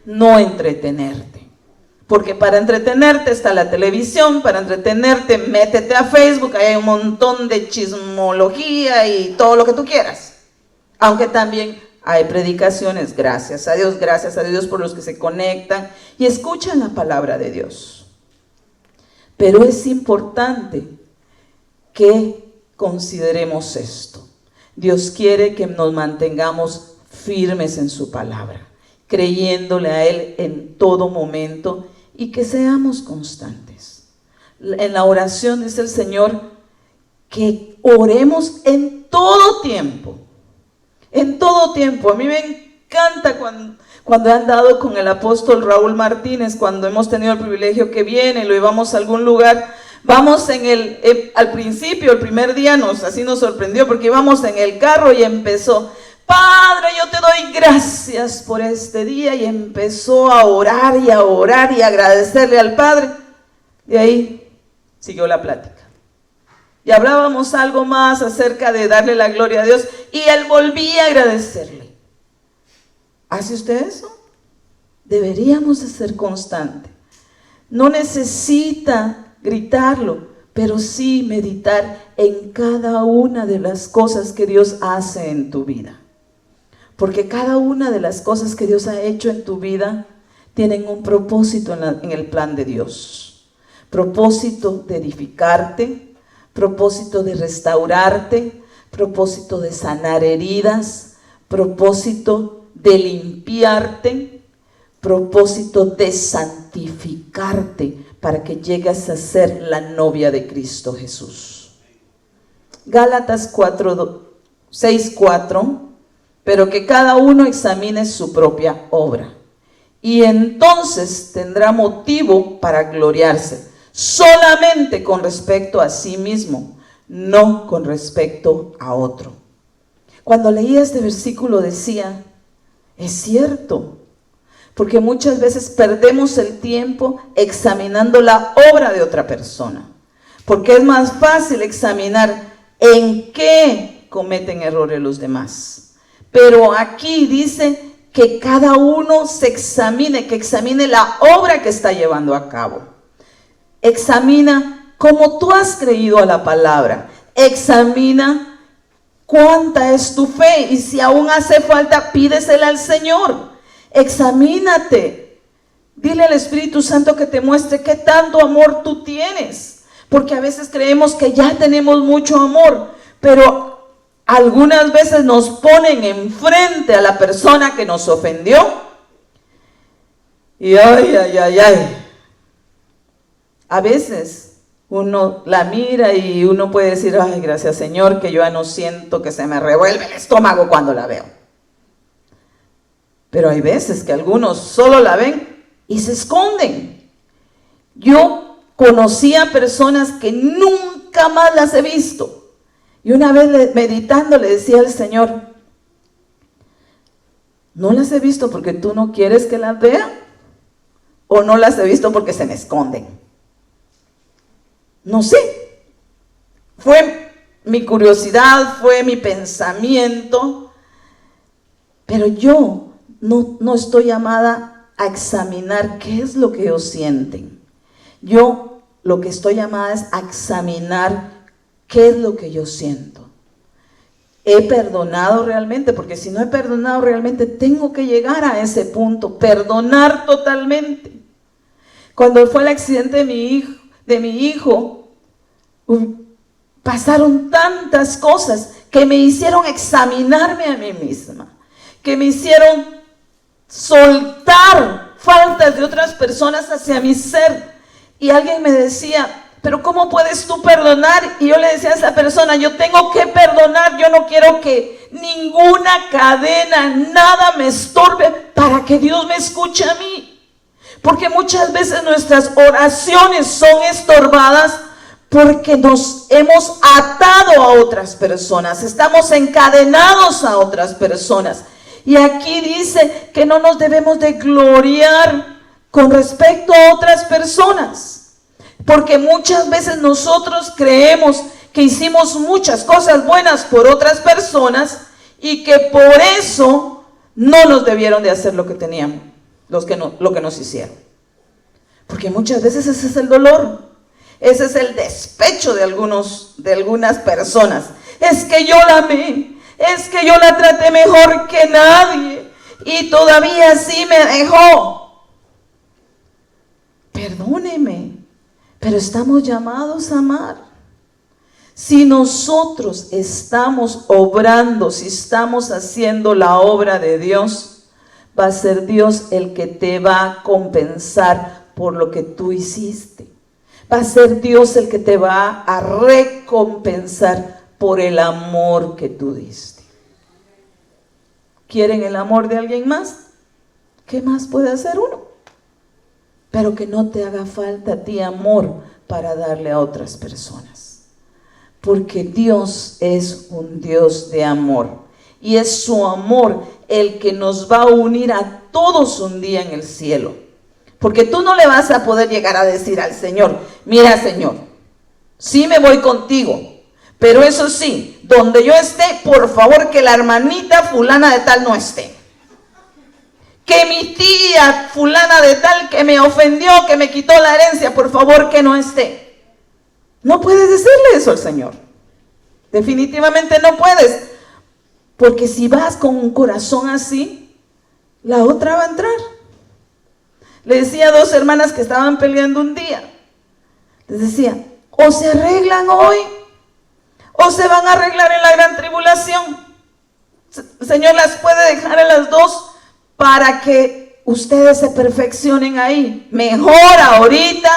no entretenerte. Porque para entretenerte está la televisión, para entretenerte métete a Facebook, ahí hay un montón de chismología y todo lo que tú quieras. Aunque también hay predicaciones, gracias a Dios por los que se conectan y escuchan la palabra de Dios. Pero es importante que consideremos esto. Dios quiere que nos mantengamos firmes en su palabra, creyéndole a Él en todo momento y que seamos constantes. En la oración dice el Señor que oremos en todo tiempo. En todo tiempo. A mí me encanta cuando he andado con el apóstol Raúl Martínez, cuando hemos tenido el privilegio que viene, lo llevamos a algún lugar. Vamos al principio, el primer día así nos sorprendió porque íbamos en el carro y empezó: Padre, yo te doy gracias por este día, y empezó a orar y agradecerle al Padre. De ahí siguió la plática. Y hablábamos algo más acerca de darle la gloria a Dios y él volvía a agradecerle. ¿Hace usted eso? Deberíamos de ser constantes. No necesita gritarlo, pero sí meditar en cada una de las cosas que Dios hace en tu vida. Porque cada una de las cosas que Dios ha hecho en tu vida tienen un propósito en el plan de Dios. Propósito de edificarte, propósito de restaurarte, propósito de sanar heridas, propósito de limpiarte, propósito de santificarte para que llegues a ser la novia de Cristo Jesús. Gálatas 6:4, pero que cada uno examine su propia obra, y entonces tendrá motivo para gloriarse, solamente con respecto a sí mismo, no con respecto a otro. Cuando leía este versículo decía, es cierto, porque muchas veces perdemos el tiempo examinando la obra de otra persona, porque es más fácil examinar en qué cometen errores los demás. Pero aquí dice que cada uno se examine, que examine la obra que está llevando a cabo. Examina cómo tú has creído a la palabra. Examina cuánta es tu fe, y si aún hace falta, pídesela al Señor. Examínate. Dile al Espíritu Santo que te muestre qué tanto amor tú tienes. Porque a veces creemos que ya tenemos mucho amor, pero algunas veces nos ponen enfrente a la persona que nos ofendió. Y a veces uno la mira y uno puede decir, ay, gracias Señor, que yo ya no siento que se me revuelve el estómago cuando la veo. Pero hay veces que algunos solo la ven y se esconden. Yo conocí a personas que nunca más las he visto. Y una vez meditando le decía al Señor, ¿no las he visto porque tú no quieres que las vea? ¿O no las he visto porque se me esconden? No sé. Fue mi curiosidad, fue mi pensamiento, pero yo no estoy llamada a examinar qué es lo que ellos sienten. Yo lo que estoy llamada es a examinar qué es lo que yo siento. ¿He perdonado realmente? Porque si no he perdonado realmente, tengo que llegar a ese punto, perdonar totalmente. Cuando fue el accidente de mi hijo, pasaron tantas cosas que me hicieron examinarme a mí misma, que me hicieron soltar faltas de otras personas hacia mi ser. Y alguien me decía, pero ¿cómo puedes tú perdonar? Y yo le decía a esa persona, yo tengo que perdonar, yo no quiero que ninguna cadena, nada me estorbe para que Dios me escuche a mí. Porque muchas veces nuestras oraciones son estorbadas porque nos hemos atado a otras personas, estamos encadenados a otras personas. Y aquí dice que no nos debemos de gloriar con respecto a otras personas. Porque muchas veces nosotros creemos que hicimos muchas cosas buenas por otras personas y que por eso no nos debieron de hacer lo que teníamos, lo que nos hicieron. Porque muchas veces ese es el dolor. Ese es el despecho de algunas personas. Es que yo la amé, es que yo la traté mejor que nadie y todavía así me dejó. Perdóneme, pero estamos llamados a amar. Si nosotros estamos obrando, si estamos haciendo la obra de Dios, va a ser Dios el que te va a compensar por lo que tú hiciste. Va a ser Dios el que te va a recompensar por el amor que tú diste. ¿Quieren el amor de alguien más? ¿Qué más puede hacer uno? Pero que no te haga falta a ti amor para darle a otras personas. Porque Dios es un Dios de amor. Y es su amor el que nos va a unir a todos un día en el cielo. Porque tú no le vas a poder llegar a decir al Señor, mira Señor, sí me voy contigo, pero eso sí, donde yo esté, por favor que la hermanita fulana de tal no esté. Que mi tía fulana de tal que me ofendió, que me quitó la herencia, por favor que no esté. No puedes decirle eso al Señor. Definitivamente no puedes. Porque si vas con un corazón así, la otra va a entrar. Le decía a dos hermanas que estaban peleando un día. Les decía, o se arreglan hoy, o se van a arreglar en la gran tribulación. El Señor las puede dejar en las dos para que ustedes se perfeccionen ahí. Mejor ahorita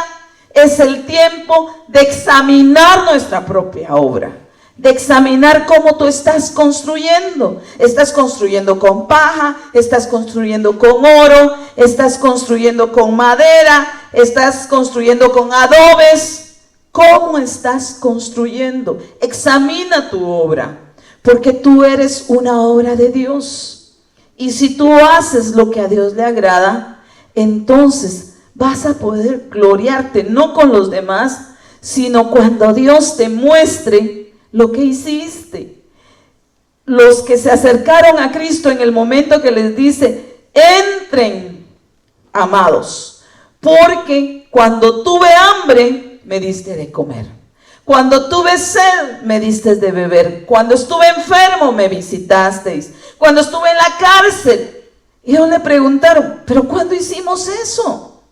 es el tiempo de examinar nuestra propia obra. De examinar cómo tú estás construyendo. Estás construyendo con paja, estás construyendo con oro, estás construyendo con madera, estás construyendo con adobes. ¿Cómo estás construyendo? Examina tu obra, porque tú eres una obra de Dios. Y si tú haces lo que a Dios le agrada, entonces vas a poder gloriarte no con los demás, sino cuando Dios te muestre lo que hiciste. Los que se acercaron a Cristo en el momento que les dice, entren, amados, porque cuando tuve hambre, me diste de comer. Cuando tuve sed, me diste de beber. Cuando estuve enfermo, me visitasteis. Cuando estuve en la cárcel. Ellos le preguntaron, ¿pero cuándo hicimos eso?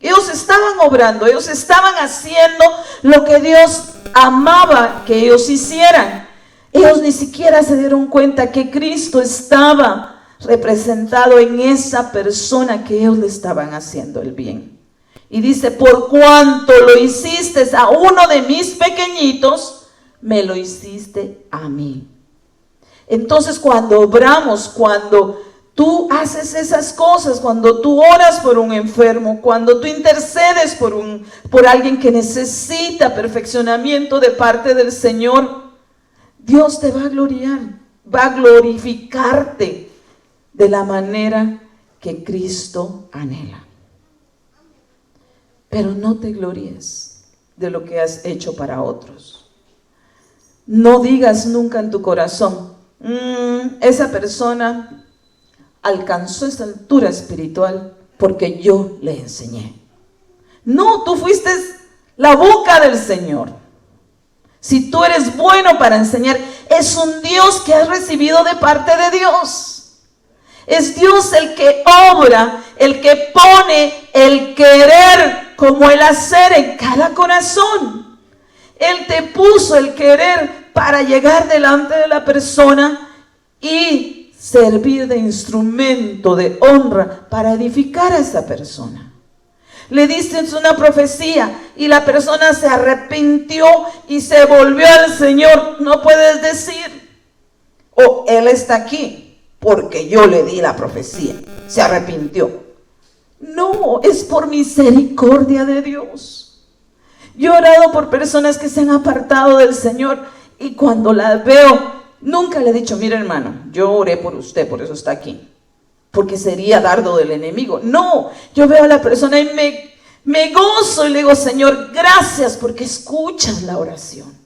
Ellos estaban obrando, ellos estaban haciendo lo que Dios amaba que ellos hicieran. Ellos ni siquiera se dieron cuenta que Cristo estaba representado en esa persona que ellos le estaban haciendo el bien. Y dice, por cuanto lo hiciste a uno de mis pequeñitos, me lo hiciste a mí. Entonces cuando obramos, cuando tú haces esas cosas, cuando tú oras por un enfermo, cuando tú intercedes por alguien que necesita perfeccionamiento de parte del Señor, Dios te va a gloriar, va a glorificarte de la manera que Cristo anhela. Pero no te glories de lo que has hecho para otros. No digas nunca en tu corazón, esa persona alcanzó esa altura espiritual porque yo le enseñé. No, tú fuiste la boca del Señor. Si tú eres bueno para enseñar, es un Dios que has recibido de parte de Dios. Es Dios el que obra, el que pone el querer como el hacer en cada corazón. Él te puso el querer para llegar delante de la persona y servir de instrumento de honra para edificar a esa persona. Le diste una profecía y la persona se arrepintió y se volvió al Señor. No puedes decir, oh, él está aquí porque yo le di la profecía, se arrepintió. No, es por misericordia de Dios. Yo he orado por personas que se han apartado del Señor y cuando las veo, nunca le he dicho, mire hermano, yo oré por usted, por eso está aquí, porque sería dardo del enemigo. No, yo veo a la persona y me gozo y le digo, Señor, gracias porque escuchas la oración.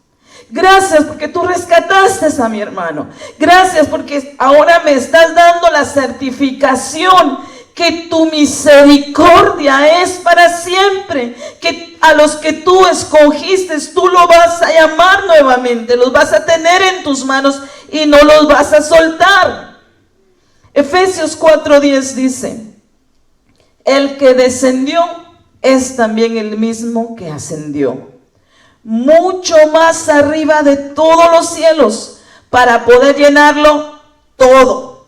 Gracias porque tú rescataste a mi hermano. Gracias porque ahora me estás dando la certificación que tu misericordia es para siempre, que a los que tú escogiste, tú lo vas a llamar nuevamente, los vas a tener en tus manos y no los vas a soltar. Efesios 4:10 dice: el que descendió es también el mismo que ascendió mucho más arriba de todos los cielos para poder llenarlo todo.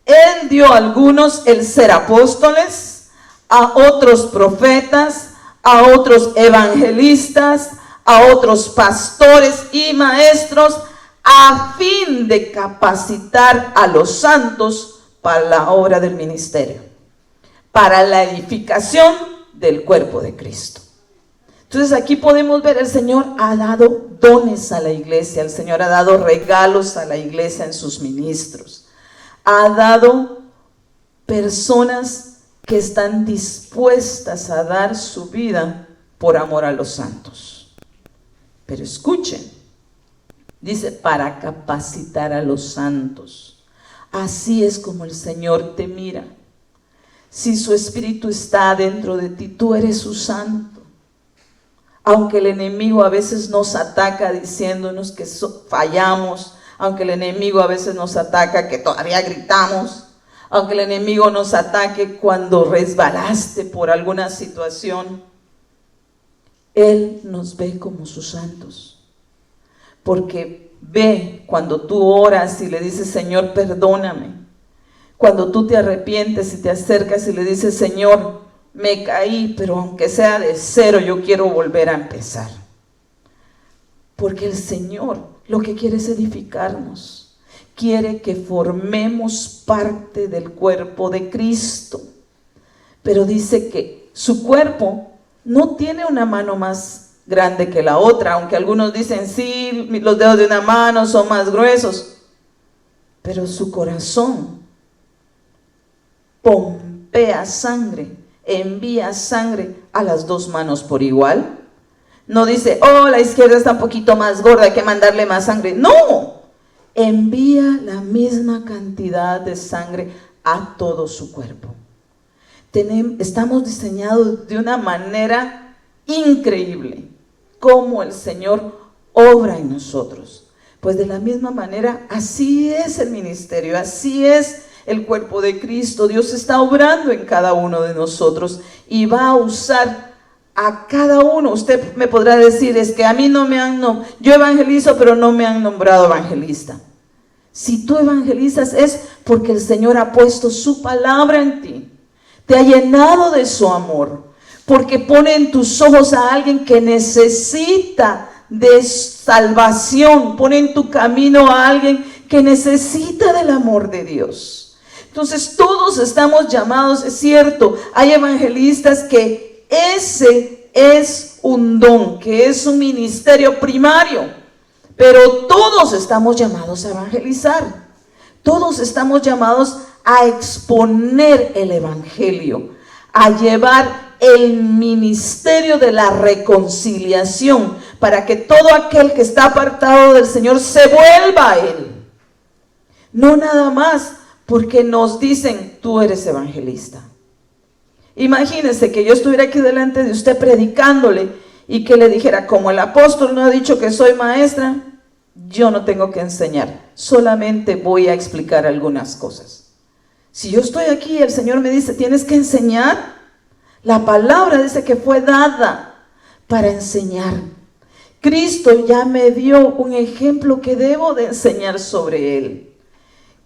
Él dio a algunos el ser apóstoles, a otros profetas, a otros evangelistas, a otros pastores y maestros, a fin de capacitar a los santos para la obra del ministerio, para la edificación del cuerpo de Cristo. Entonces aquí podemos ver, el Señor ha dado dones a la iglesia, el Señor ha dado regalos a la iglesia en sus ministros. Ha dado personas que están dispuestas a dar su vida por amor a los santos. Pero escuchen, dice, para capacitar a los santos. Así es como el Señor te mira. Si su Espíritu está dentro de ti, tú eres su santo. Aunque el enemigo a veces nos ataca diciéndonos que fallamos, aunque el enemigo a veces nos ataca que todavía gritamos, aunque el enemigo nos ataque cuando resbalaste por alguna situación, Él nos ve como sus santos, porque ve cuando tú oras y le dices, Señor, perdóname, cuando tú te arrepientes y te acercas y le dices, Señor, me caí, pero aunque sea de cero, yo quiero volver a empezar, porque el Señor lo que quiere es edificarnos, quiere que formemos parte del cuerpo de Cristo, pero dice que su cuerpo no tiene una mano más grande que la otra, aunque algunos dicen, sí, los dedos de una mano son más gruesos, pero su corazón pompea sangre, envía sangre a las dos manos por igual. No dice, oh, la izquierda está un poquito más gorda, hay que mandarle más sangre. No, envía la misma cantidad de sangre a todo su cuerpo. Estamos diseñados de una manera increíble, como el Señor obra en nosotros. Pues de la misma manera, así es el ministerio, así es el cuerpo de Cristo. Dios está obrando en cada uno de nosotros y va a usar a cada uno. Usted me podrá decir, es que a mí no me han nombrado, yo evangelizo pero no me han nombrado evangelista. Si tú evangelizas es porque el Señor ha puesto su palabra en ti, te ha llenado de su amor, porque pone en tus ojos a alguien que necesita de salvación, pone en tu camino a alguien que necesita del amor de Dios. Entonces todos estamos llamados, es cierto, hay evangelistas que ese es un don, que es un ministerio primario, pero todos estamos llamados a evangelizar, todos estamos llamados a exponer el evangelio, a llevar el ministerio de la reconciliación, para que todo aquel que está apartado del Señor se vuelva a Él. No nada más porque nos dicen, tú eres evangelista. Imagínese que yo estuviera aquí delante de usted predicándole y que le dijera, como el apóstol no ha dicho que soy maestra, yo no tengo que enseñar, solamente voy a explicar algunas cosas. Si yo estoy aquí y el Señor me dice, tienes que enseñar, la palabra dice que fue dada para enseñar. Cristo ya me dio un ejemplo que debo de enseñar sobre Él,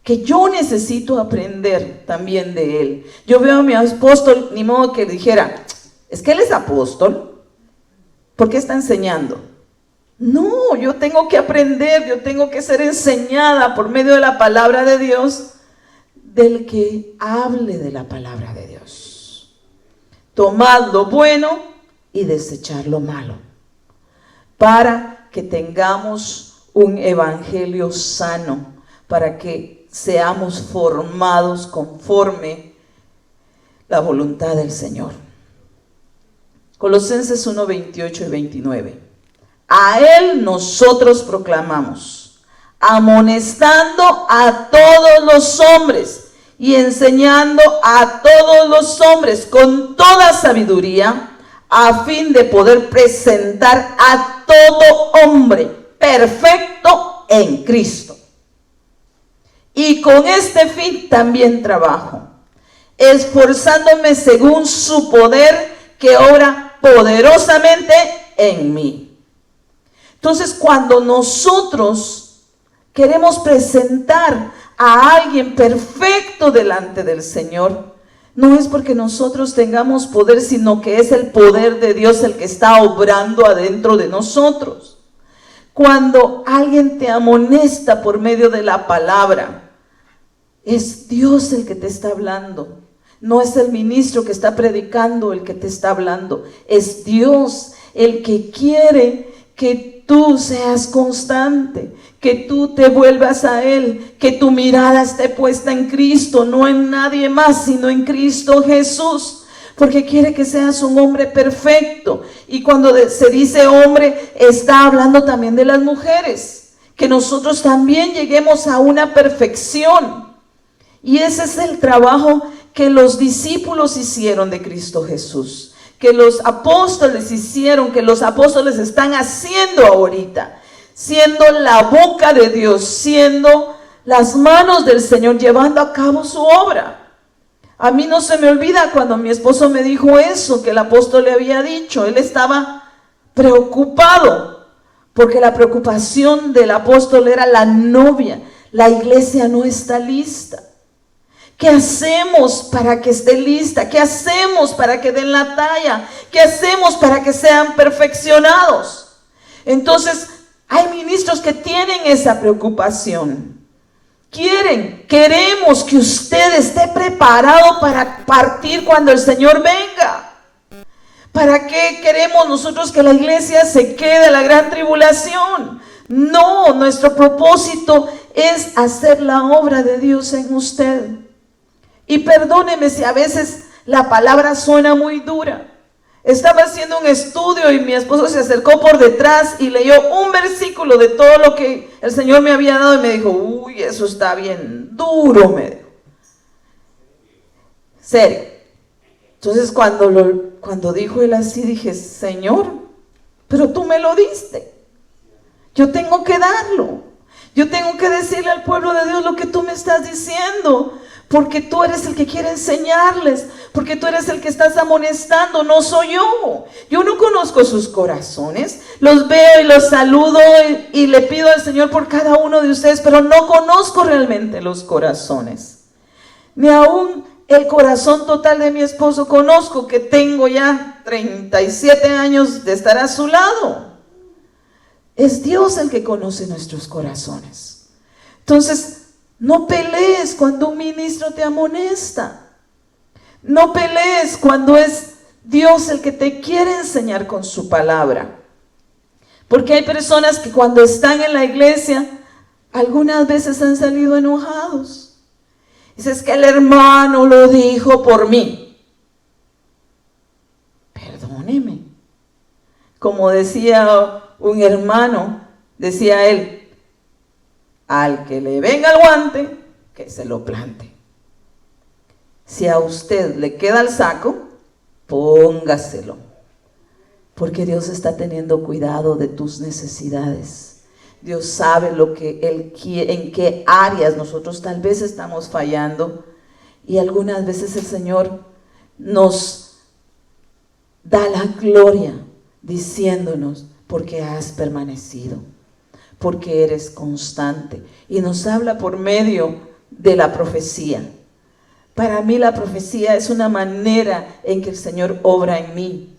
que yo necesito aprender también de Él. Yo veo a mi apóstol, ni modo que dijera, es que Él es apóstol, ¿por qué está enseñando? No, yo tengo que aprender, yo tengo que ser enseñada por medio de la palabra de Dios, del que hable de la palabra de Dios. Tomad lo bueno y desechar lo malo, para que tengamos un evangelio sano, para que seamos formados conforme la voluntad del Señor. Colosenses 1, 28 y 29. A Él nosotros proclamamos, amonestando a todos los hombres y enseñando a todos los hombres con toda sabiduría, a fin de poder presentar a todo hombre perfecto en Cristo. Y con este fin también trabajo, esforzándome según su poder que obra poderosamente en mí. Entonces, cuando nosotros queremos presentar a alguien perfecto delante del Señor, no es porque nosotros tengamos poder, sino que es el poder de Dios el que está obrando adentro de nosotros. Cuando alguien te amonesta por medio de la palabra, es Dios el que te está hablando. No es el ministro que está predicando el que te está hablando. Es Dios el que quiere que tú seas constante, que tú te vuelvas a Él, que tu mirada esté puesta en Cristo, no en nadie más, sino en Cristo Jesús. Porque quiere que seas un hombre perfecto. Y cuando se dice hombre, está hablando también de las mujeres. Que nosotros también lleguemos a una perfección. Y ese es el trabajo que los discípulos hicieron de Cristo Jesús. Que los apóstoles hicieron, que los apóstoles están haciendo ahorita. Siendo la boca de Dios, siendo las manos del Señor, llevando a cabo su obra. A mí no se me olvida cuando mi esposo me dijo eso, que el apóstol le había dicho. Él estaba preocupado, porque la preocupación del apóstol era la novia. La iglesia no está lista. ¿Qué hacemos para que esté lista? ¿Qué hacemos para que den la talla? ¿Qué hacemos para que sean perfeccionados? Entonces, hay ministros que tienen esa preocupación. Queremos que usted esté preparado para partir cuando el Señor venga. ¿Para qué queremos nosotros que la iglesia se quede en la gran tribulación? No, nuestro propósito es hacer la obra de Dios en usted. Y perdóneme si a veces la palabra suena muy dura. Estaba haciendo un estudio y mi esposo se acercó por detrás y leyó un versículo de todo lo que el Señor me había dado y me dijo, uy, eso está bien duro, me dijo. Serio. Entonces cuando dijo él así, dije, Señor, pero tú me lo diste. Yo tengo que darlo. Yo tengo que decirle al pueblo de Dios lo que tú me estás diciendo. Porque tú eres el que quiere enseñarles, porque tú eres el que estás amonestando, no soy yo. Yo no conozco sus corazones, los veo y los saludo y le pido al Señor por cada uno de ustedes, pero no conozco realmente los corazones. Ni aún el corazón total de mi esposo conozco, que tengo ya 37 años de estar a su lado. Es Dios el que conoce nuestros corazones. Entonces, no pelees cuando un ministro te amonesta. No pelees cuando es Dios el que te quiere enseñar con su palabra. Porque hay personas que cuando están en la iglesia, algunas veces han salido enojados. Dices que el hermano lo dijo por mí. Perdóneme. Como decía un hermano, decía él, al que le venga el guante, que se lo plante. Si a usted le queda el saco, póngaselo. Porque Dios está teniendo cuidado de tus necesidades. Dios sabe lo que Él quiere, en qué áreas nosotros tal vez estamos fallando. Y algunas veces el Señor nos da la gloria diciéndonos, porque has permanecido, porque eres constante. Y nos habla por medio de la profecía. Para mí la profecía es una manera en que el Señor obra en mí,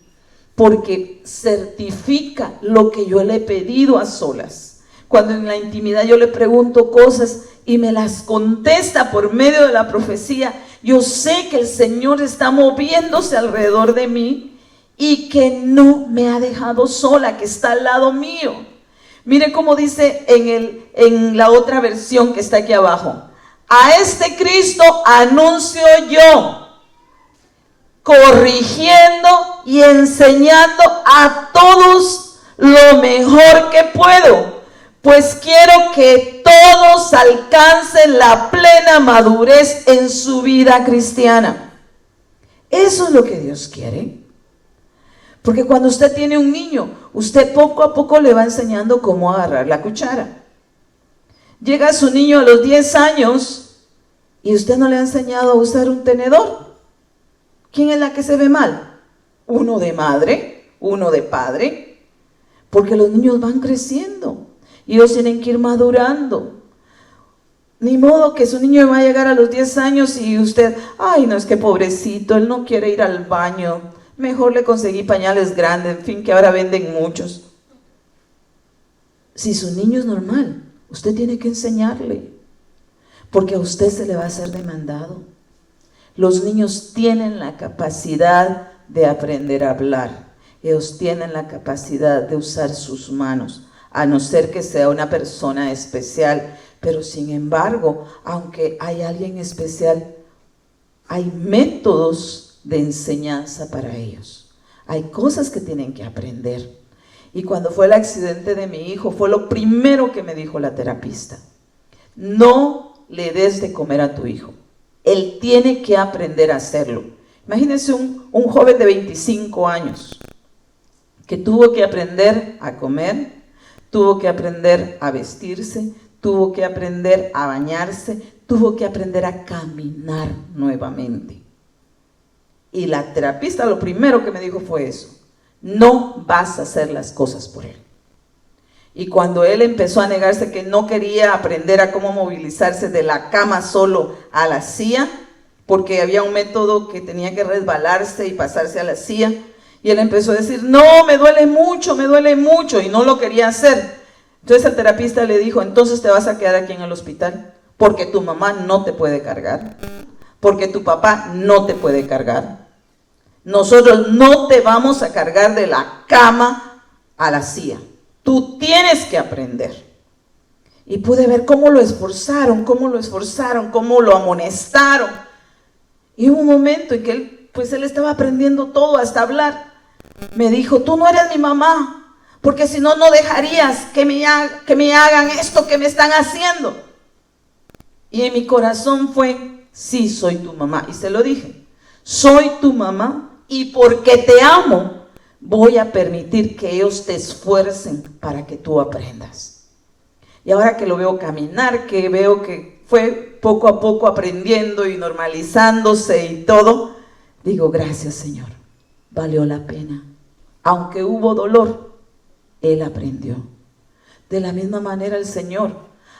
porque certifica lo que yo le he pedido a solas. Cuando en la intimidad yo le pregunto cosas y me las contesta por medio de la profecía, yo sé que el Señor está moviéndose alrededor de mí y que no me ha dejado sola, que está al lado mío. Mire cómo dice en la otra versión que está aquí abajo. A este Cristo anuncio yo, corrigiendo y enseñando a todos lo mejor que puedo, pues quiero que todos alcancen la plena madurez en su vida cristiana. Eso es lo que Dios quiere. Porque cuando usted tiene un niño, usted poco a poco le va enseñando cómo agarrar la cuchara. Llega su niño a los 10 años y usted no le ha enseñado a usar un tenedor. ¿Quién es la que se ve mal? Uno de madre, uno de padre. Porque los niños van creciendo y ellos tienen que ir madurando. Ni modo que su niño va a llegar a los 10 años y usted, ay, no, es que pobrecito, él no quiere ir al baño. Mejor le conseguí pañales grandes, en fin, que ahora venden muchos. Si su niño es normal, usted tiene que enseñarle, porque a usted se le va a ser demandado. Los niños tienen la capacidad de aprender a hablar. Ellos tienen la capacidad de usar sus manos, a no ser que sea una persona especial. Pero sin embargo, aunque hay alguien especial, hay métodos de enseñanza para ellos. Hay cosas que tienen que aprender. Y cuando fue el accidente de mi hijo, fue lo primero que me dijo la terapista: no le des de comer a tu hijo. Él tiene que aprender a hacerlo. Imagínense un joven de 25 años que tuvo que aprender a comer, tuvo que aprender a vestirse, tuvo que aprender a bañarse, tuvo que aprender a caminar nuevamente. Y la terapista lo primero que me dijo fue eso: no vas a hacer las cosas por él. Y cuando él empezó a negarse, que no quería aprender a cómo movilizarse de la cama solo a la silla, porque había un método que tenía que resbalarse y pasarse a la silla, y él empezó a decir, no, me duele mucho, y no lo quería hacer. Entonces el terapista le dijo, entonces te vas a quedar aquí en el hospital, porque tu mamá no te puede cargar, porque tu papá no te puede cargar. Nosotros no te vamos a cargar de la cama a la silla. Tú tienes que aprender. Y pude ver cómo lo esforzaron, cómo lo amonestaron. Y hubo un momento en que él estaba aprendiendo todo, hasta hablar. Me dijo, tú no eres mi mamá, porque si no, no dejarías que me hagan esto que me están haciendo. Y en mi corazón fue, sí, soy tu mamá. Y se lo dije, soy tu mamá. Y porque te amo, voy a permitir que ellos te esfuercen para que tú aprendas. Y ahora que lo veo caminar, que veo que fue poco a poco aprendiendo y normalizándose y todo, digo, gracias Señor, valió la pena. Aunque hubo dolor, Él aprendió. De la misma manera el Señor,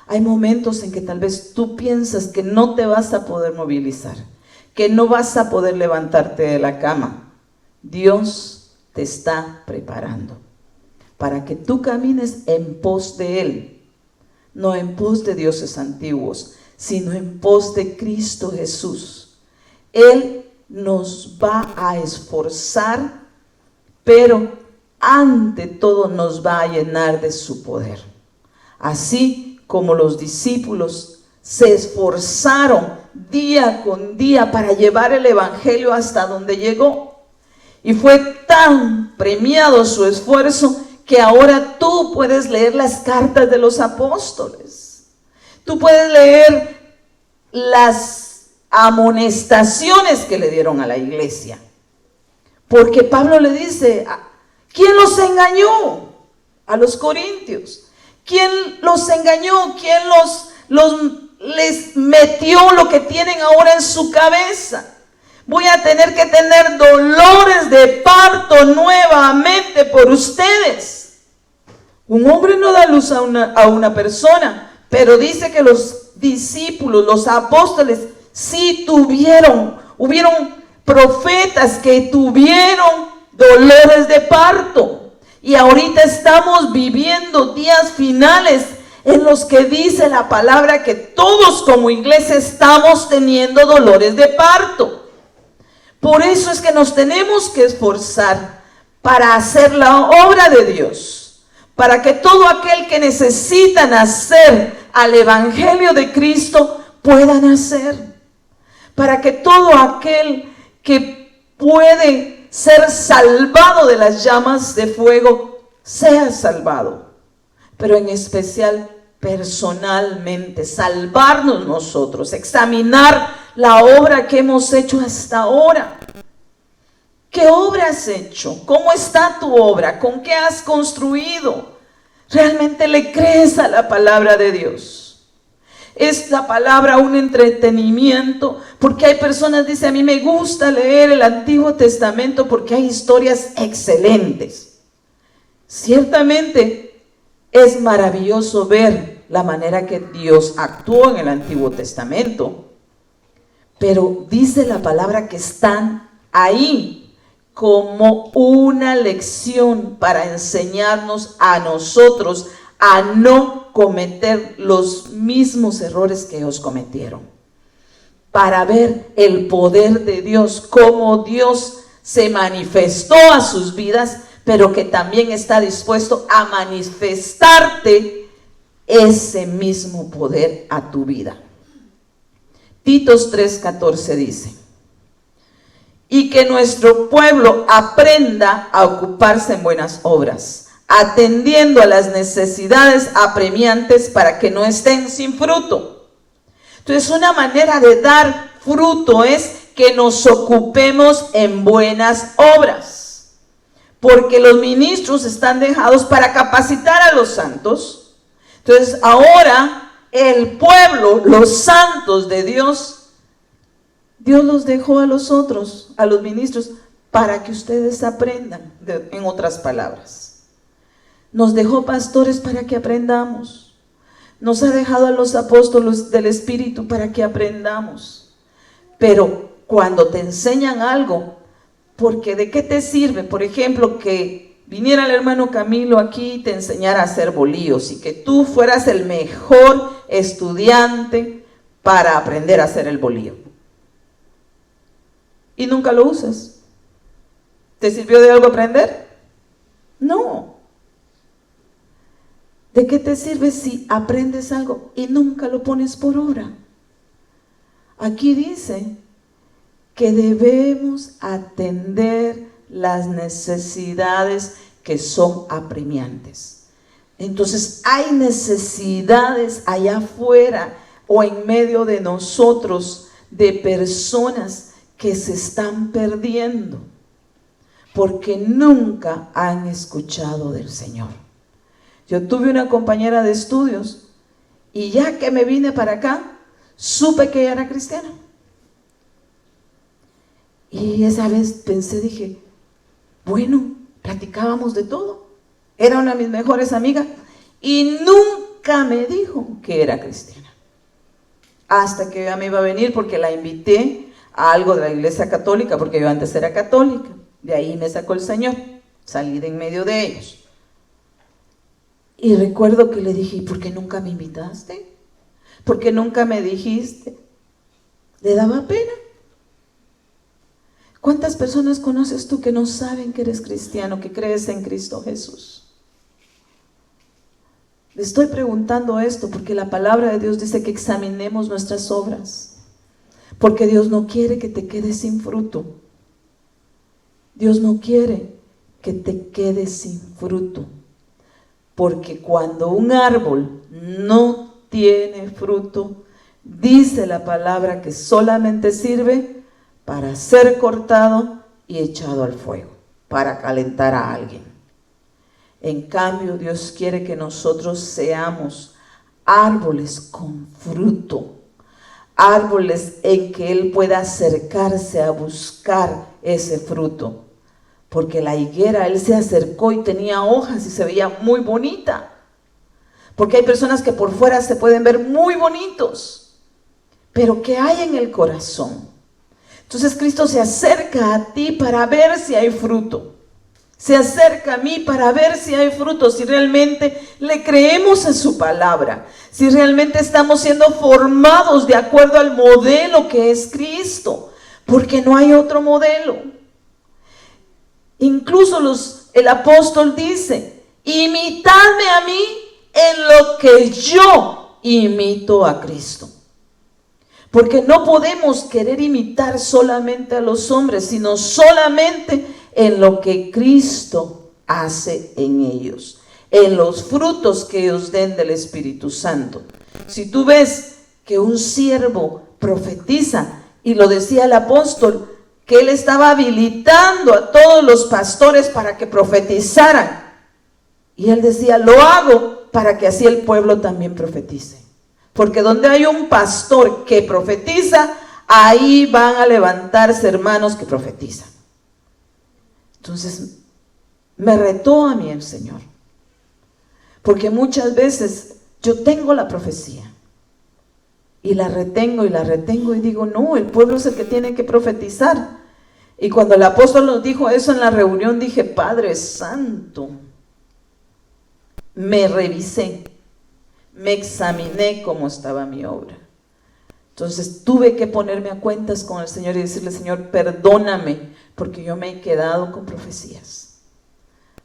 hay momentos en que tal vez tú piensas que no te vas a poder movilizar, que no vas a poder levantarte de la cama. Dios te está preparando para que tú camines en pos de Él, no en pos de dioses antiguos, sino en pos de Cristo Jesús. Él nos va a esforzar, pero ante todo nos va a llenar de su poder. Así como los discípulos se esforzaron día con día para llevar el evangelio hasta donde llegó. Y fue tan premiado su esfuerzo que ahora tú puedes leer las cartas de los apóstoles. Tú puedes leer las amonestaciones que le dieron a la iglesia. Porque Pablo le dice, ¿quién los engañó? A los corintios. ¿Quién los engañó? ¿Quién les metió lo que tienen ahora en su cabeza? Voy a tener que tener dolores de parto nuevamente por ustedes. Un hombre no da luz a una persona, pero dice que los discípulos, los apóstoles, sí hubieron profetas que tuvieron dolores de parto. Y ahorita estamos viviendo días finales en los que dice la palabra que todos como iglesia estamos teniendo dolores de parto. Por eso es que nos tenemos que esforzar para hacer la obra de Dios, para que todo aquel que necesita nacer al evangelio de Cristo pueda nacer, para que todo aquel que puede ser salvado de las llamas de fuego sea salvado, pero en especial personalmente, salvarnos nosotros, examinar la obra que hemos hecho hasta ahora. ¿Qué obra has hecho? ¿Cómo está tu obra? ¿Con qué has construido? ¿Realmente le crees a la palabra de Dios? ¿Es la palabra un entretenimiento? Porque hay personas que dicen, a mí me gusta leer el Antiguo Testamento porque hay historias excelentes. Ciertamente es maravilloso ver la manera que Dios actuó en el Antiguo Testamento, pero dice la palabra que están ahí como una lección para enseñarnos a nosotros a no cometer los mismos errores que ellos cometieron, para ver el poder de Dios, cómo Dios se manifestó a sus vidas, pero que también está dispuesto a manifestarte ese mismo poder a tu vida. Titos 3:14 dice: y que nuestro pueblo aprenda a ocuparse en buenas obras, atendiendo a las necesidades apremiantes para que no estén sin fruto. Entonces, una manera de dar fruto es que nos ocupemos en buenas obras, porque los ministros están dejados para capacitar a los santos. Entonces, ahora el pueblo, los santos de Dios, Dios los dejó a los otros, a los ministros, para que ustedes aprendan, en otras palabras. Nos dejó pastores para que aprendamos. Nos ha dejado a los apóstoles del Espíritu para que aprendamos. Pero cuando te enseñan algo, porque ¿de qué te sirve? Por ejemplo, que viniera el hermano Camilo aquí y te enseñara a hacer bolillos y que tú fueras el mejor estudiante para aprender a hacer el bolillo. Y nunca lo usas. ¿Te sirvió de algo aprender? No. ¿De qué te sirve si aprendes algo y nunca lo pones por obra? Aquí dice que debemos atender las necesidades que son apremiantes. Entonces hay necesidades allá afuera o en medio de nosotros de personas que se están perdiendo porque nunca han escuchado del Señor. Yo tuve una compañera de estudios y ya que me vine para acá, supe que ella era cristiana. Y esa vez pensé, dije, bueno, platicábamos de todo. Era una de mis mejores amigas y nunca me dijo que era cristiana. Hasta que ella me iba a venir porque la invité a algo de la iglesia católica, porque yo antes era católica. De ahí me sacó el Señor, salí de en medio de ellos. Y recuerdo que le dije, ¿y por qué nunca me invitaste? ¿Por qué nunca me dijiste? Le daba pena. ¿Cuántas personas conoces tú que no saben que eres cristiano, que crees en Cristo Jesús? Le estoy preguntando esto porque la palabra de Dios dice que examinemos nuestras obras. Porque Dios no quiere que te quedes sin fruto. Dios no quiere que te quedes sin fruto. Porque cuando un árbol no tiene fruto, dice la palabra que solamente sirve para ser cortado y echado al fuego, para calentar a alguien. En cambio, Dios quiere que nosotros seamos árboles con fruto. Árboles en que Él pueda acercarse a buscar ese fruto. Porque la higuera, Él se acercó y tenía hojas y se veía muy bonita. Porque hay personas que por fuera se pueden ver muy bonitos, pero ¿qué hay en el corazón? Entonces Cristo se acerca a ti para ver si hay fruto. Se acerca a mí para ver si hay fruto, si realmente le creemos a su palabra, si realmente estamos siendo formados de acuerdo al modelo que es Cristo, porque no hay otro modelo. Incluso el apóstol dice, imitadme a mí en lo que yo imito a Cristo. Porque no podemos querer imitar solamente a los hombres, sino solamente en lo que Cristo hace en ellos. en los frutos que os den del Espíritu Santo. Si tú ves que un siervo profetiza, y lo decía el apóstol, que él estaba habilitando a todos los pastores para que profetizaran, y él decía, lo hago para que así el pueblo también profetice, porque donde hay un pastor que profetiza, ahí van a levantarse hermanos que profetizan. Entonces me retó a mí el Señor, porque muchas veces yo tengo la profecía y la retengo y digo, no, el pueblo es el que tiene que profetizar. Y cuando el apóstol nos dijo eso en la reunión, dije, Padre Santo, me revisé, me examiné cómo estaba mi obra. Entonces tuve que ponerme a cuentas con el Señor y decirle, Señor, perdóname, porque yo me he quedado con profecías.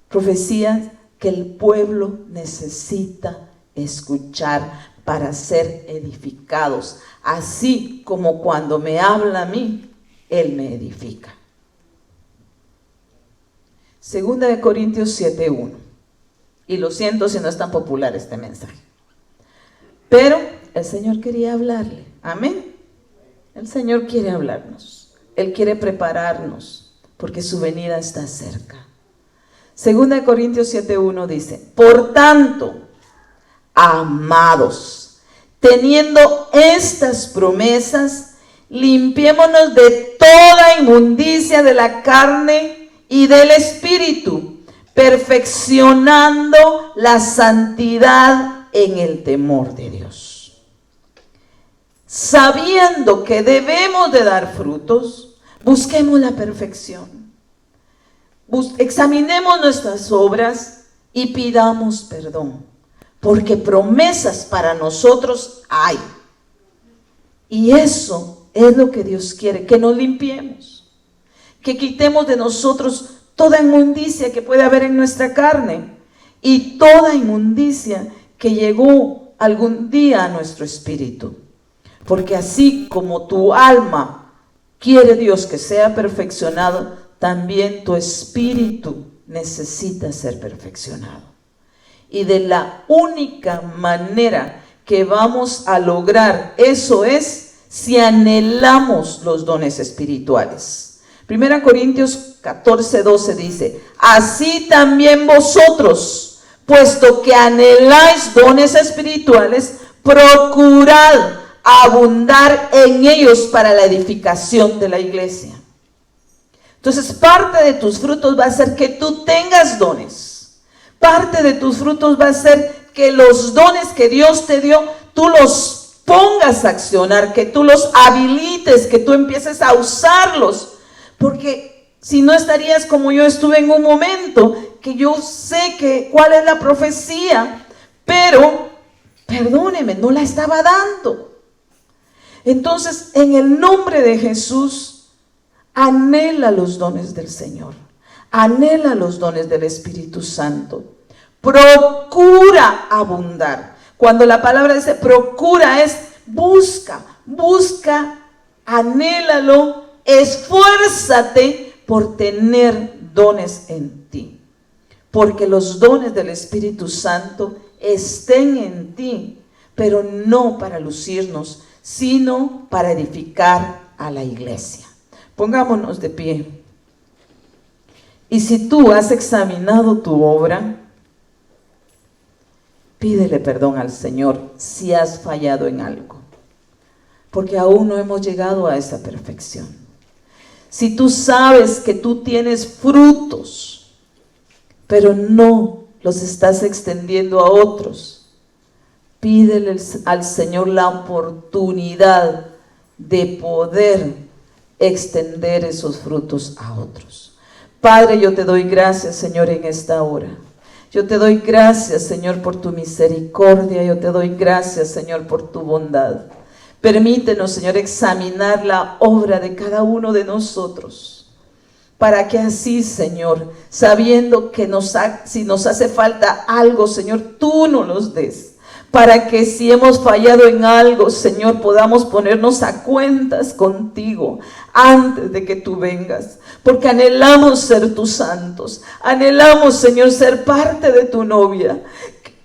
Profecías que el pueblo necesita escuchar para ser edificados, así como cuando me habla a mí, Él me edifica. Segunda de Corintios 7:1. Y lo siento si no es tan popular este mensaje, pero el Señor quería hablarle. Amén. El Señor quiere hablarnos. Él quiere prepararnos, porque su venida está cerca. Segunda de Corintios 7:1 dice, por tanto, amados, teniendo estas promesas, limpiémonos de toda inmundicia de la carne y del espíritu, perfeccionando la santidad en el temor de Dios. Sabiendo que debemos de dar frutos, busquemos la perfección. Examinemos nuestras obras y pidamos perdón, porque promesas para nosotros hay. Y eso es lo que Dios quiere, que nos limpiemos, que quitemos de nosotros toda inmundicia que puede haber en nuestra carne y toda inmundicia que llegó algún día a nuestro espíritu. Porque así como tu alma quiere Dios que sea perfeccionado, también tu espíritu necesita ser perfeccionado. Y de la única manera que vamos a lograr eso es si anhelamos los dones espirituales. 1 Corintios 14:12 dice, así también vosotros, puesto que anheláis dones espirituales, procurad abundar en ellos para la edificación de la iglesia. Entonces, parte de tus frutos va a ser que tú tengas dones. Parte de tus frutos va a ser que los dones que Dios te dio, tú los pongas a accionar, que tú los habilites, que tú empieces a usarlos. Porque si no estarías como yo estuve en un momento, que yo sé cuál es la profecía, pero, perdóneme, no la estaba dando. Entonces, en el nombre de Jesús, anhela los dones del Señor, anhela los dones del Espíritu Santo, procura abundar. Cuando la palabra dice procura es busca, anhélalo, esfuérzate por tener dones en ti, porque los dones del Espíritu Santo estén en ti, pero no para lucirnos, sino para edificar a la iglesia. Pongámonos de pie. Y si tú has examinado tu obra, pídele perdón al Señor si has fallado en algo, porque aún no hemos llegado a esa perfección. Si tú sabes que tú tienes frutos, pero no los estás extendiendo a otros, pídele al Señor la oportunidad de poder extender esos frutos a otros. Padre, yo te doy gracias, Señor, en esta hora. Yo te doy gracias, Señor, por tu misericordia. Yo te doy gracias, Señor, por tu bondad. Permítenos, Señor, examinar la obra de cada uno de nosotros, para que así, Señor, sabiendo que si nos hace falta algo, Señor, tú nos los des. Para que si hemos fallado en algo, Señor, podamos ponernos a cuentas contigo. antes de que tú vengas, porque anhelamos ser tus santos, anhelamos, Señor, ser parte de tu novia.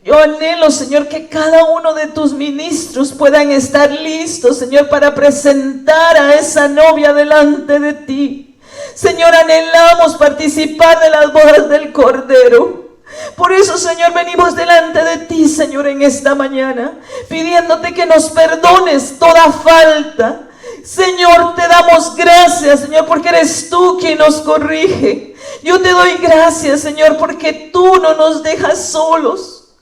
Yo anhelo, Señor, que cada uno de tus ministros puedan estar listos, Señor, para presentar a esa novia delante de ti. Señor, anhelamos participar de las bodas del Cordero. Por eso, Señor, venimos delante de ti, Señor, en esta mañana, pidiéndote que nos perdones toda falta. Señor, te damos gracias, Señor, porque eres tú quien nos corrige. Yo te doy gracias, Señor, porque tú no nos dejas solos,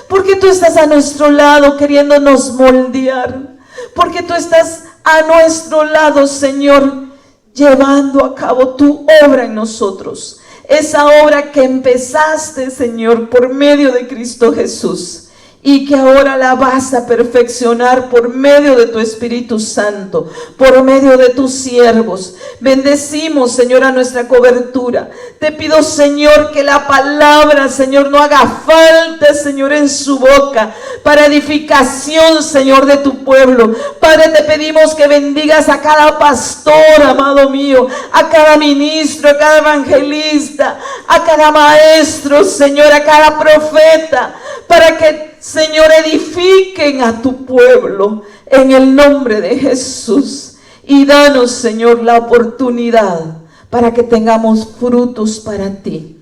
porque tú estás a nuestro lado queriéndonos moldear, porque tú estás a nuestro lado, Señor, llevando a cabo tu obra en nosotros. Esa obra que empezaste, Señor, por medio de Cristo Jesús, y que ahora la vas a perfeccionar por medio de tu Espíritu Santo, por medio de tus siervos. Bendecimos, Señor, a nuestra cobertura. Te pido, Señor, que la palabra, Señor, no haga falta, Señor, en su boca, para edificación, Señor, de tu pueblo. Padre, te pedimos que bendigas a cada pastor, amado mío, a cada ministro, a cada evangelista, a cada maestro, Señor, a cada profeta, para que, Señor, edifiquen a tu pueblo en el nombre de Jesús. Y danos, Señor, la oportunidad para que tengamos frutos para ti.